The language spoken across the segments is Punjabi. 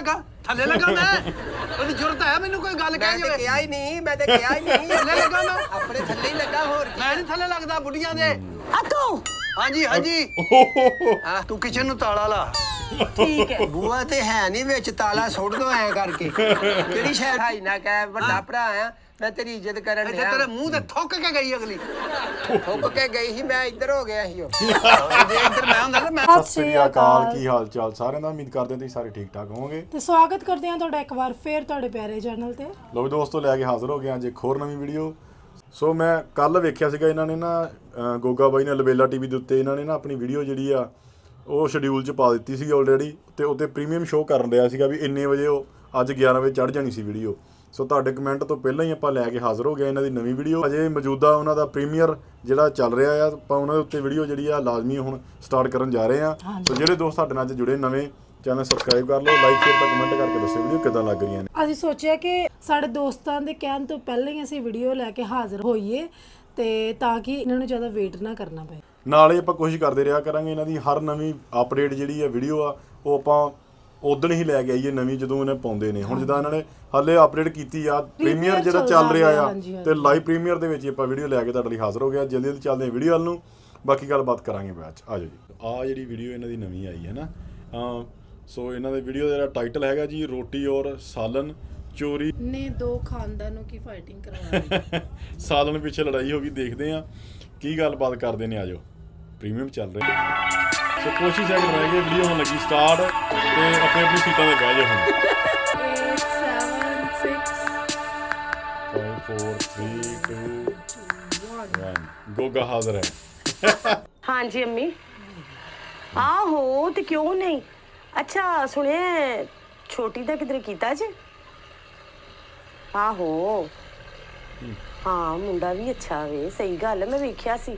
ਥੱਲੇ ਲੱਗਾ ਮੈਂ ਉਹਦੀ ਜ਼ਰੂਰਤ ਹੈ ਮੈਨੂੰ ਕੋਈ ਗੱਲ ਕਹਿ ਜਾਵੇ ਕਿਹਾ ਹੀ ਨਹੀਂ ਮੈਂ ਤੇ ਕਿਹਾ ਹੀ ਨਹੀਂ ਥੱਲੇ ਲੱਗਾ ਮੈਂ ਆਪਣੇ ਥੱਲੇ ਹੀ ਲੱਗਾ ਹੋਰ ਮੈਂ ਨਹੀਂ ਥੱਲੇ ਲੱਗਦਾ ਬੁੱਢੀਆਂ ਦੇ ਤੂੰ ਹਾਂਜੀ ਹਾਂਜੀ ਤੂੰ ਕਿਚਨ ਨੂੰ ਤਾਲਾ ਲਾ ਠੀਕ ਹੈ ਬੂਆ ਤੇ ਹੈ ਨਹੀਂ ਵਿੱਚ ਤਾਲਾ ਸੁੱਟ ਦੋ ਐ ਕਰਕੇ ਕਿਹੜੀ ਸ਼ਾਇਦ ਹਾਈ ਨਾ ਕਹਿ ਵੱਡਾ ਭਰਾ ਆ ਮੈਂ ਤੇਰੀ ਇੱਜ਼ਤ ਕਰਨ ਇੱਥੇ ਡਿਆ ਤੇਰੇ ਮੂੰਹ ਤੇ ਥੁੱਕ ਕੇ ਗਈ ਅਗਲੀ ਥੁੱਕ ਕੇ ਗਈ ਸੀ ਮੈਂ ਇੱਧਰ ਹੋ ਗਿਆ ਸੀ ਉਹ ਜੇ ਇੱਧਰ ਮੈਂ ਹੁੰਦਾ ਤਾਂ ਮੈਂ ਸਤਿ ਸ੍ਰੀ ਅਕਾਲ ਕੀ ਹਾਲ ਚਾਲ ਸਾਰਿਆਂ ਦਾ ਉਮੀਦ ਕਰਦੇ ਹਾਂ ਤੁਸੀਂ ਸਾਰੇ ਠੀਕ ਠਾਕ ਹੋਵੋਗੇ ਤੇ ਸਵਾਗਤ ਕਰਦੇ ਹਾਂ ਤੁਹਾਡਾ ਇੱਕ ਵਾਰ ਫੇਰ ਤੁਹਾਡੇ ਪਿਆਰੇ ਚੈਨਲ ਤੇ ਲੋ ਵੀ ਦੋਸਤੋ ਲੈ ਕੇ ਹਾਜ਼ਰ ਹੋ ਗਏ ਅੱਜ ਇੱਕ ਹੋਰ ਨਵੀਂ ਵੀਡੀਓ। ਸੋ ਮੈਂ ਕੱਲ ਵੇਖਿਆ ਸੀਗਾ ਇਹਨਾਂ ਨੇ ਨਾ ਗੋਗਾ ਬਾਈ ਨੇ ਲਵੇਲਾ ਟੀਵੀ ਦੇ ਉੱਤੇ ਇਹਨਾਂ ਨੇ ਨਾ ਆਪਣੀ ਵੀਡੀਓ ਜਿਹੜੀ ਆ ਉਹ ਸ਼ਡਿਊਲ 'ਚ ਪਾ ਦਿੱਤੀ ਸੀ ਆਲਰੇਡੀ ਤੇ ਉੱਤੇ ਪ੍ਰੀਮੀਅਮ ਸ਼ੋਅ ਕਰਨ ਰਿਹਾ ਸੀਗਾ ਵੀ ਇੰਨੇ ਵਜੇ ਉਹ ਅੱਜ 11 ਵਜੇ ਚੜ੍ਹ ਜਾਣੀ ਸੀ ਵੀਡੀਓ। ਸੋ ਤੁਹਾਡੇ ਕਮੈਂਟ ਤੋਂ ਪਹਿਲਾਂ ਹੀ ਆਪਾਂ ਲੈ ਕੇ ਹਾਜ਼ਰ ਹੋ ਗਏ ਇਹਨਾਂ ਦੀ ਨਵੀਂ ਵੀਡੀਓ। ਅਜੇ ਮੌਜੂਦਾ ਉਹਨਾਂ ਦਾ ਪ੍ਰੀਮੀਅਰ ਜਿਹੜਾ ਚੱਲ ਰਿਹਾ ਆ ਆਪਾਂ ਉਹਨਾਂ ਦੇ ਉੱਤੇ ਵੀਡੀਓ ਜਿਹੜੀ ਆ ਲਾਜ਼ਮੀ ਹੁਣ ਸਟਾਰਟ ਕਰਨ ਜਾ ਰਹੇ ਆ। ਸੋ ਜਿਹੜੇ ਦੋਸਤ ਸਾਡੇ ਨਾਲ ਅੱਜ ਜੁੜੇ ਨਵੇਂ ਚੈਨਲ ਸਬਸਕ੍ਰਾਈਬ ਕਰ ਲਓ, ਲਾਈਕ ਸ਼ੇਅਰ ਤੇ ਕਮੈਂਟ ਕਰਕੇ ਦੱਸੋ ਵੀਡੀਓ ਕਿਦਾਂ ਲੱਗ ਰਹੀਆਂ ਨੇ। ਅਸੀਂ ਸੋਚਿਆ ਕਿ ਸਾਡੇ ਦੋਸਤਾਂ ਦੇ ਕਹਿਣ ਤੋਂ ਪਹਿਲਾਂ ਹੀ ਅਸੀਂ ਵੀਡੀਓ ਲੈ ਕੇ ਹਾਜ਼ਰ ਹੋਈਏ ਤੇ ਤਾਂ ਕਿ ਇਹਨਾਂ ਨੂੰ ਜ਼ਿਆਦਾ ਵੇਟ ਨਾ ਕਰਨਾ ਪਏ। ਨਾਲੇ ਆਪਾਂ ਕੋਸ਼ਿਸ਼ ਕਰਦੇ ਰਿਹਾ ਕਰਾਂਗੇ ਇਹਨਾਂ ਦੀ ਹਰ ਨਵੀਂ ਅਪਡੇਟ ਜਿਹੜੀ ਆ ਵੀਡੀਓ ਆ ਉਹ ਆਪਾਂ ਉਦੋਂ ਹੀ ਲੈ ਕੇ ਆਈਏ ਨਵੀਂ ਜਦੋਂ ਇਹਨੇ ਪਾਉਂਦੇ ਨੇ। ਹੁਣ ਜਿੱਦਾਂ ਇਹਨਾਂ ਨੇ ਹਾਲੇ ਅਪਡੇਟ ਕੀਤੀ ਆ ਪ੍ਰੀਮੀਅਰ ਜਿਹੜਾ ਚੱਲ ਰਿਹਾ ਆ ਤੇ ਲਾਈਵ ਪ੍ਰੀਮੀਅਰ ਦੇ ਵਿੱਚ ਆਪਾਂ ਵੀਡੀਓ ਲੈ ਕੇ ਤੁਹਾਡੇ ਲਈ ਹਾਜ਼ਰ ਹੋ ਗਿਆ। ਜਲਦੀ ਜਲਦੀ ਚੱਲਦੇ ਹਾਂ ਵੀਡੀਓ ਵੱਲ ਨੂੰ, ਬਾਕੀ ਗੱਲਬਾਤ ਕਰਾਂਗੇ ਬਾਅਦ ਚ। ਆ ਜਾਓ ਜੀ, ਆ ਜਿਹੜੀ ਵੀਡੀਓ ਇਹਨਾਂ ਦੀ ਨਵੀਂ ਆਈ ਹੈ ਨਾ ਸੋ ਇਹਨਾਂ ਦੇ ਵੀਡੀਓ ਦਾ ਟਾਈਟਲ ਹੈਗਾ ਜੀ ਰੋਟੀ ਔਰ ਸਾਲਨ ਚੋਰੀ ਨੇ ਦੋ ਖਾਨਦਾਨੋਂ ਕੀ ਫਾਈਟਿੰਗ ਕਰਵਾਈ। ਸਾਲਨ ਪਿੱਛੇ ਲੜਾਈ ਹੋ ਗਈ, ਦੇਖਦੇ ਆ ਕੀ ਗੱਲਬਾਤ ਕਰਦੇ ਨੇ। ਆ ਜਾਓ, ਪ੍ਰੀਮੀਅਮ ਚੱਲ ਰਿਹਾ। ਸੋ ਕੋਸ਼ਿਸ਼ ਹੈ ਕਿ ਰਹਿ ਗਈ ਵੀਡੀਓ ਹੁਣ ਲੱਗੀ ਸਟਾਰਟ ਤੇ ਆਪਣੇ ਆਪਣੀ ਸੀਟਾਂ ਤੇ ਬਹਿ ਜਾਓ ਹੁਣ। 8 7 6 5 4 3 2 1 ਗੋਗਾ ਹਾਜ਼ਰ ਹੈ। ਹਾਂਜੀ ਅੰਮੀ ਆਹੋ ਤੇ ਕਿਉਂ ਨਹੀਂ। ਅੱਛਾ ਸੁਣਿਆ ਛੋਟੀ ਦਾ ਕਿਧਰੇ ਕੀਤਾ ਜੇ। ਆਹੋ ਹਾਂ ਮੁੰਡਾ ਵੀ ਅੱਛਾ ਵੇ, ਸਹੀ ਗੱਲ ਮੈਂ ਵੇਖਿਆ ਸੀ।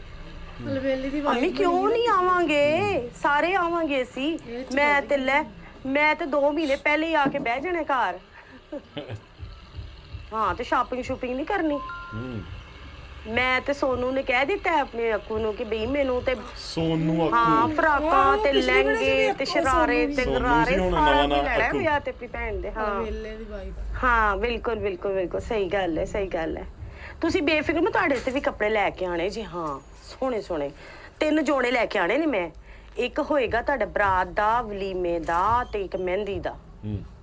ਲਵੇਲੀ ਦੀ ਅੰਮੀ ਕਿਉਂ ਨਹੀਂ ਆਵਾਂਗੇ, ਸਾਰੇ ਆਵਾਂਗੇ ਅਸੀਂ। ਮੈਂ ਤੇ 2 ਮਹੀਨੇ ਪਹਿਲੇ ਹੀ ਆ ਕੇ ਬਹਿ ਜਾਣੇ ਘਰ। ਹਾਂ ਤੇ ਸ਼ਾਪਿੰਗ ਸ਼ੂਪਿੰਗ ਨਹੀਂ ਕਰਨੀ। ਮੈਂ ਤੇ ਸੋਨੂ ਨੇ ਕਹਿ ਦਿੱਤਾ ਆਪਣੇ ਅੱਕੂ ਨੂੰ ਕਿ ਬਈ ਮੈਨੂੰ ਤੇ ਸੋਨੂ ਹਾਂ ਅੱਕੂ ਫਰਾਕਾਂ ਤੇ ਲਹਿੰਗੇ ਤੇ ਸ਼ਰਾਰੇ ਤੇ ਗਰਾਰੇ ਸਾਰਾ ਕੁਝ ਲੈਣਾ ਵਿਆਹ ਤੇ ਆਪਣੀ ਭੈਣ ਦੇ। ਹਾਂ ਲਵੇਲੇ ਦੀ ਵਾਈਫ। ਹਾਂ ਬਿਲਕੁਲ ਬਿਲਕੁਲ ਬਿਲਕੁਲ ਸਹੀ ਗੱਲ ਹੈ, ਸਹੀ ਗੱਲ ਹੈ। ਤੁਸੀਂ ਬੇਫਿਕਰ ਮੈਂ ਤੁਹਾਡੇ ਤੇ ਵੀ ਕੱਪੜੇ ਲੈ ਕੇ ਆਣੇ ਜੀ। ਹਾਂ ਸੋਹਣੇ ਸੋਹਣੇ 3 ਜੋੜੇ ਲੈ ਕੇ ਆਣੇ ਨੇ ਮੈਂ। ਇੱਕ ਹੋਏਗਾ ਤੁਹਾਡਾ ਬਰਾਤ ਦਾ, ਵਲੀਮੇ ਦਾ ਤੇ ਇੱਕ ਮਹਿੰਦੀ ਦਾ।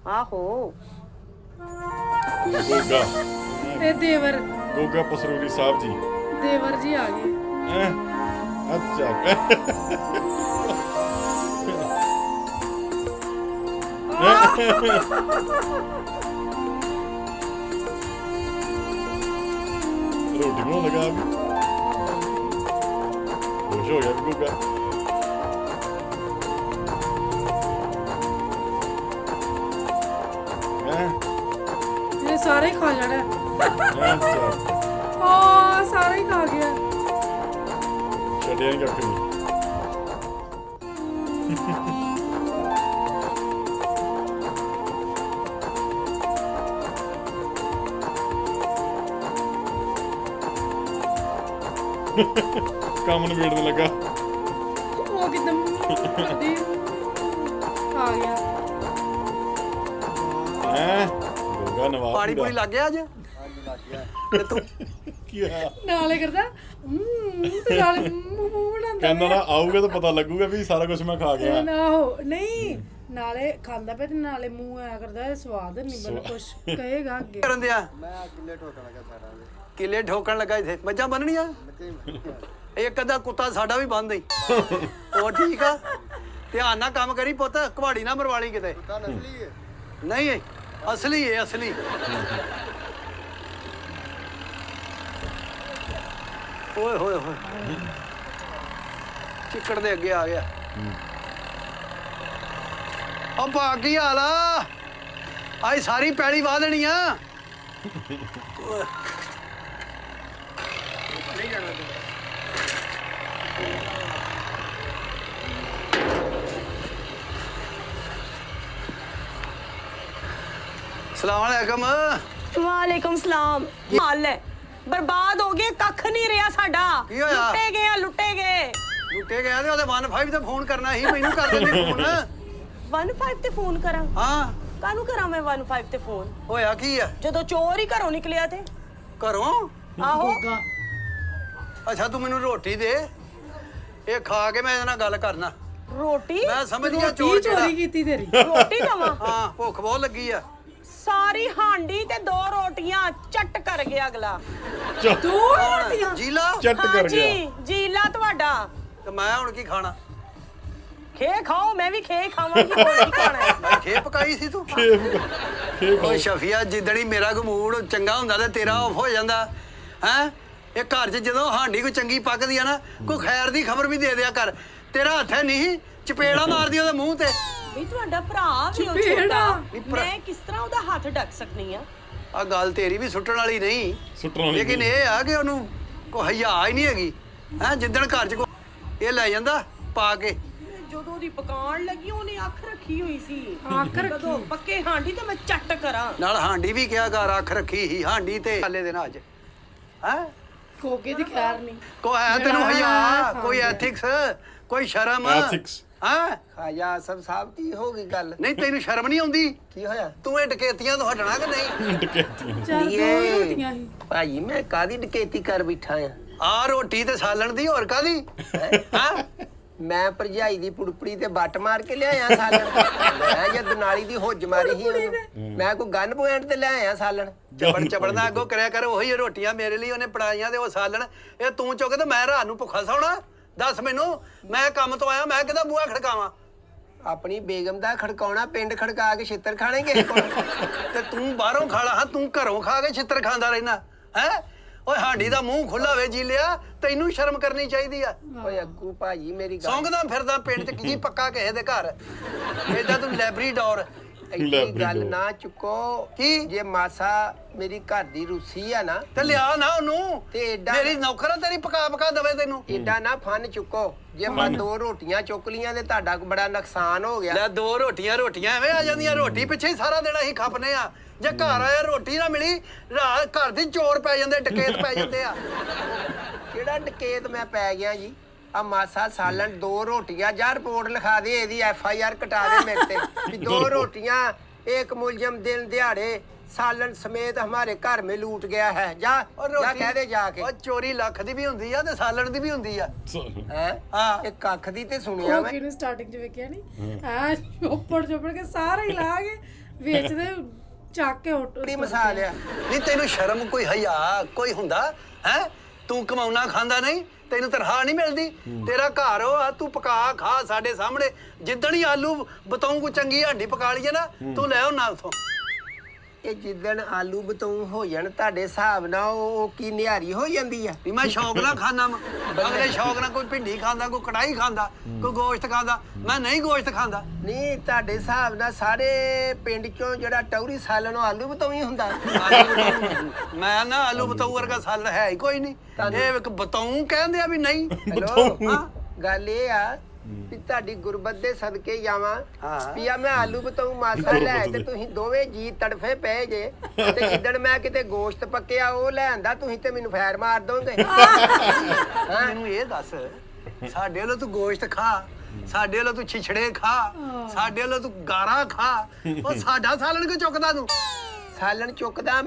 ਆਹੋ ਗੋਗਾ ਤੇ ਦੇਵਰ ਗੋਗਾ ਪਸਰੂਰੀ ਸਾਹਿਬ ਜੀ, ਦੇਵਰ ਜੀ ਆ ਗਏ। ਅੱਛਾ ਰੋਟੀ ਬਣਾਉਣ ਲੱਗਾ ਵੀ ਖੁਸ਼ ਹੋ ਗਿਆ ਵੀ ਗੋਗਾ। ਇਹ ਸਾਰੇ ਖਾ ਜਾਣਾ। ਅੱਛਾ ਹਾਂ ਸਾਰੇ ਹੀ ਖਾ ਗਿਆ। ਛੱਡਿਆ ਨਹੀਂ ਕੱਖ ਨਹੀਂ। ਕੰਮ ਨੂੰ ਵੇੜਨ ਲੱਗਾ। ਉਹ ਕਿਦਮ ਕਰਦੀ ਖਾ ਗਿਆ। ਗੋਗਾ ਨਵਾਬ ਪਾਣੀ ਪੂਰੀ ਲੱਗ ਗਿਆ ਅੱਜ ਤੇ ਤੂੰ ਕੀ ਹੋਇਆ? ਨਾਲੇ ਕਰਦਾ ਤੇ ਨਾਲੇ ਮੂੰਹ ਬਣਾਉਂਦਾ। ਕਹਿੰਦਾ ਨਾ ਆਊਗਾ ਤਾਂ ਪਤਾ ਲੱਗੂਗਾ ਵੀ ਸਾਰਾ ਕੁਝ ਮੈਂ ਖਾ ਗਿਆ। ਨਹੀਂ ਨਾਲੇ ਖਾਂਦਾ ਪਿਆ ਤੇ ਨਾਲੇ ਮੂੰਹ ਐ ਕਰਦਾ ਸਵਾਦ ਨਹੀਂ ਬਣ ਕੁਛ ਕਹੇਗਾ ਅੱਗੇ। ਕਰਨ ਦਿਆ ਮੈਂ ਕਿੱਲੇ ਠੋਕਣ ਲੱਗਾ ਸਾਡਾ ਕਿਲੇ ਠੋਕਣ ਲੱਗਾ ਇੱਥੇ ਮੱਝਾਂ ਬੰਨਣੀਆਂ। ਇੱਕ ਅੱਧਾ ਕੁੱਤਾ ਸਾਡਾ ਵੀ ਬੰਦ ਈ। ਉਹ ਠੀਕ ਆ, ਧਿਆਨ ਨਾਲ ਕੰਮ ਕਰੀ ਪੁੱਤ, ਕੁਹਾੜੀ ਨਾ ਮਰਵਾਲੀ ਕਿਤੇ। ਤਾਂ ਨਸਲੀ ਹੈ ਨਹੀਂ ਅਸਲੀ ਹੈ ਅਸਲੀ। ਓਏ ਹੋਏ ਹੋਏ ਚਿੱਕੜ ਦੇ ਅੱਗੇ ਆ ਗਿਆ। ਉਹ ਬਾਕੀ ਹਾਲ ਆ ਅੱਜ ਸਾਰੀ ਪੈਲੀ ਵਾਹ ਦੇਣੀ ਆ। ਨਹੀਂ ਜਾਣਾ ਸਲਾਮ ਅਲੈਕਮ। ਵਾਲੇਕੁਮ ਸਲਾਮ। ਹਾਲ ਹੈ ਬਰਬਾਦ ਹੋ ਗਏ, ਕੱਖ ਨਹੀਂ ਰਿਹਾ ਸਾਡਾ। ਕੀ ਹੋਇਆ? ਲੁੱਟੇ ਗਏ ਆ, ਲੁੱਟੇ ਗਏ। ਲੁੱਟੇ ਗਿਆ ਤੇ ਉਹਦੇ 15 ਤੇ ਫੋਨ ਕਰਨਾ ਸੀ, ਮੈਨੂੰ ਕਰ ਦਿੰਦੇ ਫੋਨ। 15 ਤੇ ਫੋਨ ਕਰਾਂ। ਹਾਂ ਕਾਹਨੂੰ ਕਰਾਂ ਮੈਂ 15 ਤੇ ਫੋਨ? ਹੋਇਆ ਕੀ ਆ ਜਦੋਂ ਚੋਰ ਹੀ ਘਰੋਂ ਨਿਕਲਿਆ ਤੇ ਘਰੋਂ? ਆਹੋ ਅੱਛਾ ਤੂੰ ਮੈਨੂੰ ਰੋਟੀ ਦੇ, ਇਹ ਖਾ ਕੇ ਮੈਂ ਇਹਦੇ ਨਾਲ ਗੱਲ ਕਰਨਾ। ਰੋਟੀ ਮੈਂ ਸਮਝ ਗਿਆ ਕੀ ਚੋਰ ਚੋਰੀ ਕਿਹੜਾ। ਕੀਤੀ ਤੇਰੀ? ਰੋਟੀ ਦਵਾਂ? ਹਾਂ ਭੁੱਖ ਬਹੁਤ ਲੱਗੀ ਆ। ਸਾਰੀ ਹਾਂਡੀ ਤੇ 2 ਰੋਟੀਆਂ ਚੱਟ ਕਰ ਗਿਆ ਅਗਲਾ। ਦੋ ਰੋਟੀਆਂ? ਜੀਲਾ ਚੱਟ ਕਰ ਗਿਆ। ਹਾਂਜੀ ਜੀਲਾ ਤੁਹਾਡਾ। ਤੇ ਮੈਂ ਹੁਣ ਕੀ ਖਾਣਾ? ਖੇ ਖਾਓ, ਮੈਂ ਵੀ ਖੇ ਖਾਵਾਂਗੀ, ਹੋਰ ਕੀ ਖਾਣਾ ਹੈ? ਮੈਂ ਖੇ ਪਕਾਈ ਸੀ ਤੂੰ। ਓਏ ਸ਼ਫੀਆ, ਜਿੱਦਣੀ ਮੇਰਾ ਮੂਡ ਚੰਗਾ ਹੁੰਦਾ ਤੇ ਤੇਰਾ ਆਫ ਹੋ ਜਾਂਦਾ ਹੈ। ਇਹ ਘਰ 'ਚ ਜਦੋਂ ਹਾਂਡੀ ਕੋਈ ਚੰਗੀ ਪੱਕਦੀ ਆ ਨਾ, ਕੋਈ ਖੈਰ ਦੀ ਖਬਰ ਵੀ ਦੇ ਦਿਆ ਕਰ। ਤੇਰਾ ਹੱਥ ਹੈ ਨਹੀਂ ਚਪੇੜਾ ਮਾਰਦੀ ਉਹਦੇ ਮੂੰਹ ਤੇ। ਵੀ ਤੁਹਾਡਾ ਭਰਾ ਵੀ ਉਹ ਚਪੇੜਾ। ਛੋਟਾ, ਮੈਂ ਕਿਸ ਤਰ੍ਹਾਂ ਉਹਦਾ ਹੱਥ ਢੱਕ ਸਕਨੀ ਆ? ਆ ਗੱਲ ਤੇਰੀ ਵੀ ਸੁੱਟਣ ਵਾਲੀ ਨਹੀਂ, ਸੁੱਟਣ ਵਾਲੀ ਲੇਕਿਨ ਇਹ ਆ ਕਿ ਉਹਨੂੰ ਕੋਈ ਹਿਆ ਹੀ ਨਹੀਂ ਹੈਗੀ ਹੈ। ਜਿੱਦਣ ਘਰ 'ਚ ਇਹ ਲੈ ਜਾਂਦਾ ਪਾ ਕੇ। ਜਦੋਂ ਉਹਦੀ ਪਕਾਉਣ ਲੱਗੀ ਉਹਨੇ ਅੱਖ ਰੱਖੀ ਹੋਈ ਸੀ। ਅੱਖ ਰੱਖੀ? ਜਦੋਂ ਪੱਕੇ ਹਾਂਡੀ ਤੇ ਮੈਂ ਚੱਟ ਕਰਾਂ। ਨਾਲ ਹਾਂਡੀ ਵੀ ਕਿਹਾ ਕਰ, ਅੱਖ ਰੱਖੀ ਹੀ ਹਾਂਡੀ ਤੇ ਹਾਲੇ ਦੇ ਨਾਲ ਅੱਜ ਹੈ। ਕੋਕੇ ਦੀ ਖੈਰ ਨਹੀਂ। ਕੋਈ ਹੈ ਤੈਨੂੰ ਹਿਆ, ਕੋਈ ਐਥਿਕਸ, ਕੋਈ ਸ਼ਰਮ Ethics। ਹੈ? ਖਾਜਾ ਆਸਫ ਸਾਹਿਬ ਕੀ ਹੋ ਗਈ ਗੱਲ? ਨਹੀਂ ਤੈਨੂੰ ਸ਼ਰਮ ਨਹੀਂ ਆਉਂਦੀ? ਕੀ ਹੋਇਆ? ਤੂੰ ਇਹ ਡਕੈਤੀਆਂ ਤੋਂ ਹਟਣਾ ਕਿ ਨਹੀਂ? ਚਾਰ ਦੋ ਹੀ ਰੋਟੀਆਂ ਸੀ। ਭਾਈ ਮੈਂ ਕਾਦੀ ਡਕੈਤੀ ਕਰ ਬਿਠਾ ਆ? ਆ ਰੋਟੀ ਤੇ ਸਾਲਣ ਦੀ ਹੋਰ ਕਾਦੀ? ਹਾਂ ਮੈਂ ਭਰਜਾਈ ਦੀ ਪੁੜਪੜੀ ਤੇ ਬੱਟ ਮਾਰ ਕੇ ਲਿਆਇਆ ਸਾਲਣ। ਮੈਂ ਜਦ ਨਾਲੀ ਦੀ ਹੁੱਜ ਮਾਰੀ ਸੀ ਉਹਨੂੰ, ਮੈਂ ਕੋਈ ਗਨ ਪੁਆਇੰਟ ਤੇ ਲਿਆਇਆ ਸਾਲਣ। ਚਬੜਨਾ ਅੱਗੋਂ ਕਰਿਆ ਕਰ। ਉਹੀ ਰੋਟੀਆਂ ਮੇਰੇ ਲਈ ਉਹਨੇ ਬਣਾਈਆਂ ਤੇ ਉਹ ਸਾਲਣ ਇਹ ਤੂੰ ਚੁੱਕ ਤੇ ਮੈਂ ਰਾਤ ਨੂੰ ਭੁੱਖਾ ਸੌਣਾ? ਦੱਸ ਮੈਨੂੰ, ਮੈਂ ਕੰਮ ਤੋਂ ਆਇਆ, ਮੈਂ ਕਿਹਦਾ ਬੂਹਾ ਖੜਕਾਵਾਂ? ਆਪਣੀ ਬੇਗਮ ਦਾ ਖੜਕਾਉਣਾ, ਪਿੰਡ ਖੜਕਾ ਕੇ ਛਿੱਤਰ ਖਾਣੇ ਕਿਸੇ ਕੋਲ। ਤੇ ਤੂੰ ਬਾਹਰੋਂ ਖਾ ਲਾ, ਹਾਂ ਤੂੰ ਘਰੋਂ ਖਾ ਕੇ ਛਿੱਤਰ ਖਾਂਦਾ ਰਹਿਣਾ ਹੈ? ਓਏ ਹਾਂਡੀ ਦਾ ਮੂੰਹ ਖੁੱਲਾ ਵੇ ਜੀ ਲਿਆ, ਤੈਨੂੰ ਸ਼ਰਮ ਕਰਨੀ ਚਾਹੀਦੀ ਆ। ਓਏ ਅੱਗੂ ਭਾਜੀ ਮੇਰੀ ਗੱਲ ਸੌਂਗਦਾ ਫਿਰਦਾ ਪਿੰਡ 'ਚ ਕੀ ਪੱਕਾ ਕਿਸੇ ਦੇ ਘਰ? ਏਦਾਂ ਤੂੰ ਲੈਬਰੀਡੋਰ। ਐਡੀ ਗੱਲ ਨਾ ਚੁੱਕੋ। ਕੀ? ਜੇ ਮਾਸਾ ਮੇਰੀ ਘਰ ਦੀ ਰੂਸੀ ਆ ਨਾ ਤੇ ਲਿਆ ਨਾ ਉਹਨੂੰ, ਤੇ ਏਡਾ ਮੇਰੀ ਨੌਕਰ ਆ, ਤੇਰੀ ਪਕਾ ਪਕਾ ਦਵੇ ਤੈਨੂੰ। ਏਡਾ ਨਾ ਫਨ ਚੁੱਕੋ। ਜੇ ਮੈਂ 2 ਰੋਟੀਆਂ ਚੁੱਕ ਲੀਆਂ ਤੇ ਤੁਹਾਡਾ ਬੜਾ ਨੁਕਸਾਨ ਹੋ ਗਿਆ। ਲੈ 2 ਰੋਟੀਆਂ ਐਵੇਂ ਆ ਜਾਂਦੀਆਂ। ਰੋਟੀ ਪਿੱਛੇ ਹੀ ਸਾਰਾ ਦਿਨ ਅਸੀਂ ਖਪਨੇ ਆ। ਜੇ ਘਰ ਆਇਆ ਰੋਟੀ ਨਾ ਮਿਲੀ, ਰਾਤ ਘਰ ਦੀ ਚੋਰ ਪੈ ਜਾਂਦੇ, ਡਕੈਤ ਪੈ ਜਾਂਦੇ ਆ। ਕਿਹੜਾ ਡਕੈਤ ਮੈਂ ਪੈ ਗਿਆ ਜੀ? ਆ ਮਾਸਾ ਸਾਲਣ 2 ਰੋਟੀਆਂ, ਜਾਂ ਰਿਪੋਰਟ ਲਿਖਾ ਦੇ ਇਹਦੀ FIR ਕਟਾ ਦੇ ਮੇਰੇ ਤੇ ਵੀ 2 रोटियां एक मुलजिम दिन दिहाड़े सालन समेत हमारे घर में लूट गया है। जा जा कह दे जाके। ਉਹ ਚੋਰੀ ਲੱਖ ਦੀ ਵੀ ਹੁੰਦੀ ਆ ਤੇ ਸਾਲਣ ਦੀ ਵੀ ਹੁੰਦੀ ਆ। हैं ਹਾਂ ਇਹ ਕੱਖ ਦੀ ਤੇ ਸੁਣਿਆ ਮੈਂ। ਕੋਕੇ ਨੂੰ ਸਟਾਰਟਿੰਗ 'ਚ ਵੇਖਿਆ ਨਹੀਂ ਐ ਚੋਪੜ ਕੇ ਸਾਰਾ ਹੀ ਲਾ ਕੇ ਵੇਚਦੇ ਚੱਕ ਕੇ ਉੱਟ ਬੜੀ ਮਸਾਲ ਆ। ਨਹੀਂ ਤੈਨੂੰ ਸ਼ਰਮ ਕੋਈ ਹਿਆ ਕੋਈ ਹੁੰਦਾ ਹੈ? ਤੂੰ ਕਮਾਉਣਾ ਖਾਂਦਾ ਨਹੀਂ, ਤੈਨੂੰ ਤਨਖਾਹ ਨਹੀਂ ਮਿਲਦੀ? ਤੇਰਾ ਘਰ ਆ, ਤੂੰ ਪਕਾ ਖਾ ਸਾਡੇ ਸਾਹਮਣੇ। ਜਿੱਦਣ ਹੀ ਆਲੂ ਬਤਾਉਂ ਕੋ ਚੰਗੀ ਹਾਂਡੀ ਪਕਾ ਲਈਏ ਨਾ, ਤੂੰ ਲੈ ਆਉਣਾ ਉਥੋਂ। ਇਹ ਜਿੱਦਣ ਆਲੂ ਬਤੂੰ ਹੋ ਜਾਣ ਤੁਹਾਡੇ ਹਿਸਾਬ ਨਾਲ ਉਹ ਕੀ ਨਿਹਾਰੀ ਹੋ ਜਾਂਦੀ ਆ? ਵੀ ਮੈਂ ਸ਼ੌਕ ਨਾਲ ਖਾਣਾ ਵਾ। ਅਗਲੇ ਸ਼ੌਕ ਨਾਲ ਕੋਈ ਭਿੰਡੀ ਖਾਂਦਾ, ਕੋਈ ਕੜਾਈ ਖਾਂਦਾ, ਕੋਈ ਗੋਸ਼ਤ ਖਾਂਦਾ। ਮੈਂ ਨਹੀਂ ਗੋਸ਼ਤ ਖਾਂਦਾ। ਨਹੀਂ ਤੁਹਾਡੇ ਹਿਸਾਬ ਨਾਲ ਸਾਰੇ ਪਿੰਡ ਚੋਂ ਜਿਹੜਾ ਟੌਰੀ ਸਾਲਣ ਉਹ ਆਲੂ ਬਤੂੰ ਹੀ ਹੁੰਦਾ? ਮੈਂ ਨਾ ਆਲੂ ਬਤਾਊ ਵਰਗਾ ਸਾਲਣ ਹੈ ਹੀ ਕੋਈ ਨਹੀਂ। ਇਹ ਇੱਕ ਬਤਾਊ ਕਹਿੰਦੇ ਆ ਵੀ ਨਹੀਂ। ਹੈਲੋ ਹਾਂ ਗੱਲ ਇਹ ਆ ਵੀ ਤੁਹਾਡੀ ਗੁਰਬਤ ਦੇ ਸਦਕੇ ਜਾਵਾਂ। ਹਾਂ। ਵੀ ਆ ਮੈਂ ਆਲੂ ਬਤਾਊ ਮਾਸਾ ਲੈ ਤੇ ਤੁਸੀਂ ਦੋਵੇਂ ਜੀ ਤੜਫੇ ਪਏ ਜੇ ਤੇ ਜਿੱਦਣ ਮੈਂ ਕਿਤੇ ਗੋਸ਼ਤ ਪੱਕਿਆ ਉਹ ਲੈ ਆਂਦਾ ਤੁਸੀਂ ਤੇ ਮੈਨੂੰ ਫੈਰ ਮਾਰ ਦੋਗੇ। ਮੈਨੂੰ ਇਹ ਦੱਸ, ਸਾਡੇ ਵੱਲੋਂ ਤੂੰ ਗੋਸ਼ਤ ਖਾ, ਸਾਡੇ ਵੱਲੋਂ ਤੂੰ ਛਿਛੜੇ ਖਾ, ਸਾਡੇ ਵੱਲੋਂ ਤੂੰ ਗਾਰਾ ਖਾ, ਉਹ ਸਾਡਾ ਸਾਲਣ ਕਿਉਂ ਚੁੱਕਦਾ ਤੂੰ? ਸਾਲਣ ਚੁੱਕਦਾ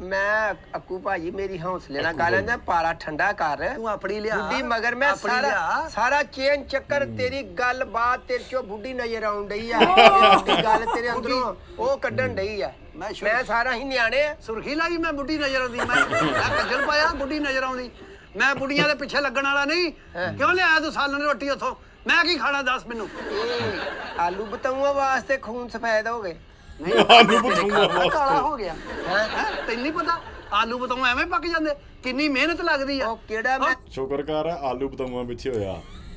ਮੈਂ ਅੱਕੂ ਭਾਜੀ ਮੇਰੀ ਹੌਸਲੇ ਨਾਲ ਗੱਲ ਨਾ ਪਾਰਾ ਠੰਡਾ ਕਰ। ਤੂੰ ਆਪਣੀ ਲਿਆ ਬੁੱਢੀ ਮਗਰ ਮੈਂ ਆਪਣੀ ਲਿਆ। ਸਾਰਾ ਚੇਨ ਚੱਕਰ ਤੇਰੀ ਗੱਲ ਬਾਤ ਤੇਰੇ ਚੋਂ ਬੁੱਢੀ ਨਜ਼ਰ ਆਉਣ ਡਈ ਆ। ਇਹ ਬੁੱਢੀ ਗੱਲ ਤੇਰੇ ਅੰਦਰੋਂ ਉਹ ਕੱਢਣ ਡਈ ਆ। ਮੈਂ ਮੈਂ ਸਾਰਾ ਹੀ ਨਿਆਣੇ ਆ। ਸੁਰਖੀ ਲਾਈ ਮੈਂ ਬੁੱਢੀ ਨਜ਼ਰ ਆਉਂਦੀ? ਮੈਂ ਕੱਜਲ ਪਾਇਆ ਬੁੱਢੀ ਨਜ਼ਰ ਆਉਂਦੀ? ਮੈਂ ਬੁੱਢੀਆਂ ਦੇ ਪਿੱਛੇ ਲੱਗਣ ਵਾਲਾ ਨਹੀਂ। ਕਿਉਂ ਲਿਆਇਆ ਤੂੰ ਸਾਲਣ ਰੋਟੀ ਉੱਥੋਂ? ਮੈਂ ਕੀ ਖਾਣਾ ਦੱਸ ਮੈਨੂੰ? ਇਹ ਆਲੂ ਬਤਾਊਆਂ ਵਾਸਤੇ ਖੂਨ ਸਫੈਦ ਹੋ ਗਏ। ਆਲੂ ਬਤਾਊ ਕਾਲਾ ਹੋ ਗਿਆ ਹੈਂ? ਤੈਨੂੰ ਨਹੀਂ ਪਤਾ? ਆਲੂ ਬਤਾਊ ਐਵੇਂ ਪੱਕ ਜਾਂਦੇ, ਕਿੰਨੀ ਮਿਹਨਤ ਲੱਗਦੀ ਆ। ਉਹ ਕਿਹੜਾ ਮੈਂ ਸ਼ੁਕਰ ਕਰ ਆਲੂ ਬਤਾਊਆਂ ਪਿੱਛੇ ਹੋਇਆ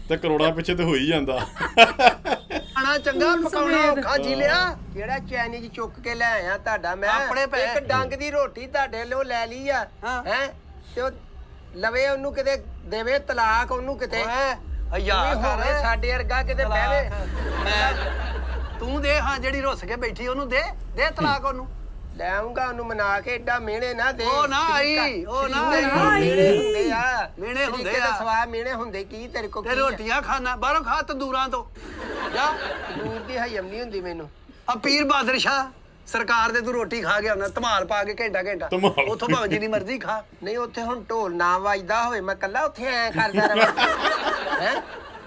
ਤੇ ਕਰੋੜਾਂ ਪਿੱਛੇ ਤੇ ਹੋ ਹੀ ਜਾਂਦਾ। ਖਾਣਾ ਚੰਗਾ ਪਕਾਉਣਾ ਔਖਾ ਜੀ ਲਿਆ। ਜਿਹੜਾ ਚਾਈਨੀਜ਼ ਚੁੱਕ ਕੇ ਲੈ ਆਇਆ ਤੁਹਾਡਾ ਮੈਂ ਆਪਣੇ ਪੈਸੇ। ਇੱਕ ਡੰਗ ਦੀ ਰੋਟੀ ਤੁਹਾਡੇ ਲੋ ਲੈ ਲਈ ਆ। ਹਾਂ। ਹੈ ਤੇ ਉਹ ਲਵੇ ਉਹਨੂੰ ਕਿਤੇ ਦੇਵੇ ਤਲਾਕ ਉਹਨੂੰ ਕਿਤੇ ਯਾਰ ਹੋਵੇ ਸਾਡੇ ਵਰਗਾ ਕਿਤੇ ਬਹਿਵੇ। ਮੈਂ ਤੂੰ ਦੇ ਹਾਂ ਜਿਹੜੀ ਰੁੱਸ ਕੇ ਬੈਠੀ ਉਹਨੂੰ ਦੇ ਤਲਾਕ ਉਹਨੂੰ। ਲੈ ਆਉਂਗਾ ਉਹਨੂੰ ਮਨਾ ਕੇ ਏਡਾ ਮਿਹਣੇ ਨਾ ਦੇ। ਉਹ ਨਾ ਆਈ, ਉਹ ਨਾ ਆਈ। ਮਿਹਣੇ ਹੁੰਦੇ ਆ, ਮਿਹਣੇ ਹੁੰਦੇ ਤਰੀਕੇ ਦੇ ਆ। ਸਵਾਦ ਮਿਹਣੇ ਹੁੰਦੇ ਕੀ ਤੇਰੇ ਕੋ ਤੇ ਰੋਟੀਆਂ ਖਾਣਾ ਬਾਹਰੋਂ ਖਾ ਤੰਦੂਰਾਂ ਤੋਂ ਜਾ। ਦੂਰ ਦੀ ਹਯਮ ਨਹੀਂ ਹੁੰਦੀ ਮੈਨੂੰ। ਆ ਪੀਰ ਬਹਾਦਰ ਸ਼ਾਹ ਸਰਕਾਰ ਦੇ ਤੂੰ ਰੋਟੀ ਖਾ ਗਿਆ ਹੁੰਦਾ ਧਮਾਲ ਪਾ ਕੇ ਘੰਟਾ ਧਮਾਲ। ਉੱਥੋਂ ਭਾਵੇਂ ਜਿੰਨੀ ਮਰਜ਼ੀ ਖਾ। ਨਹੀਂ ਉੱਥੇ ਹੁਣ ਢੋਲ ਨਾ ਵੱਜਦਾ ਹੋਵੇ ਮੈਂ ਕੱਲਾ ਉੱਥੇ ਐ ਕਰਦਾ ਰਵਾਂ ਹੈ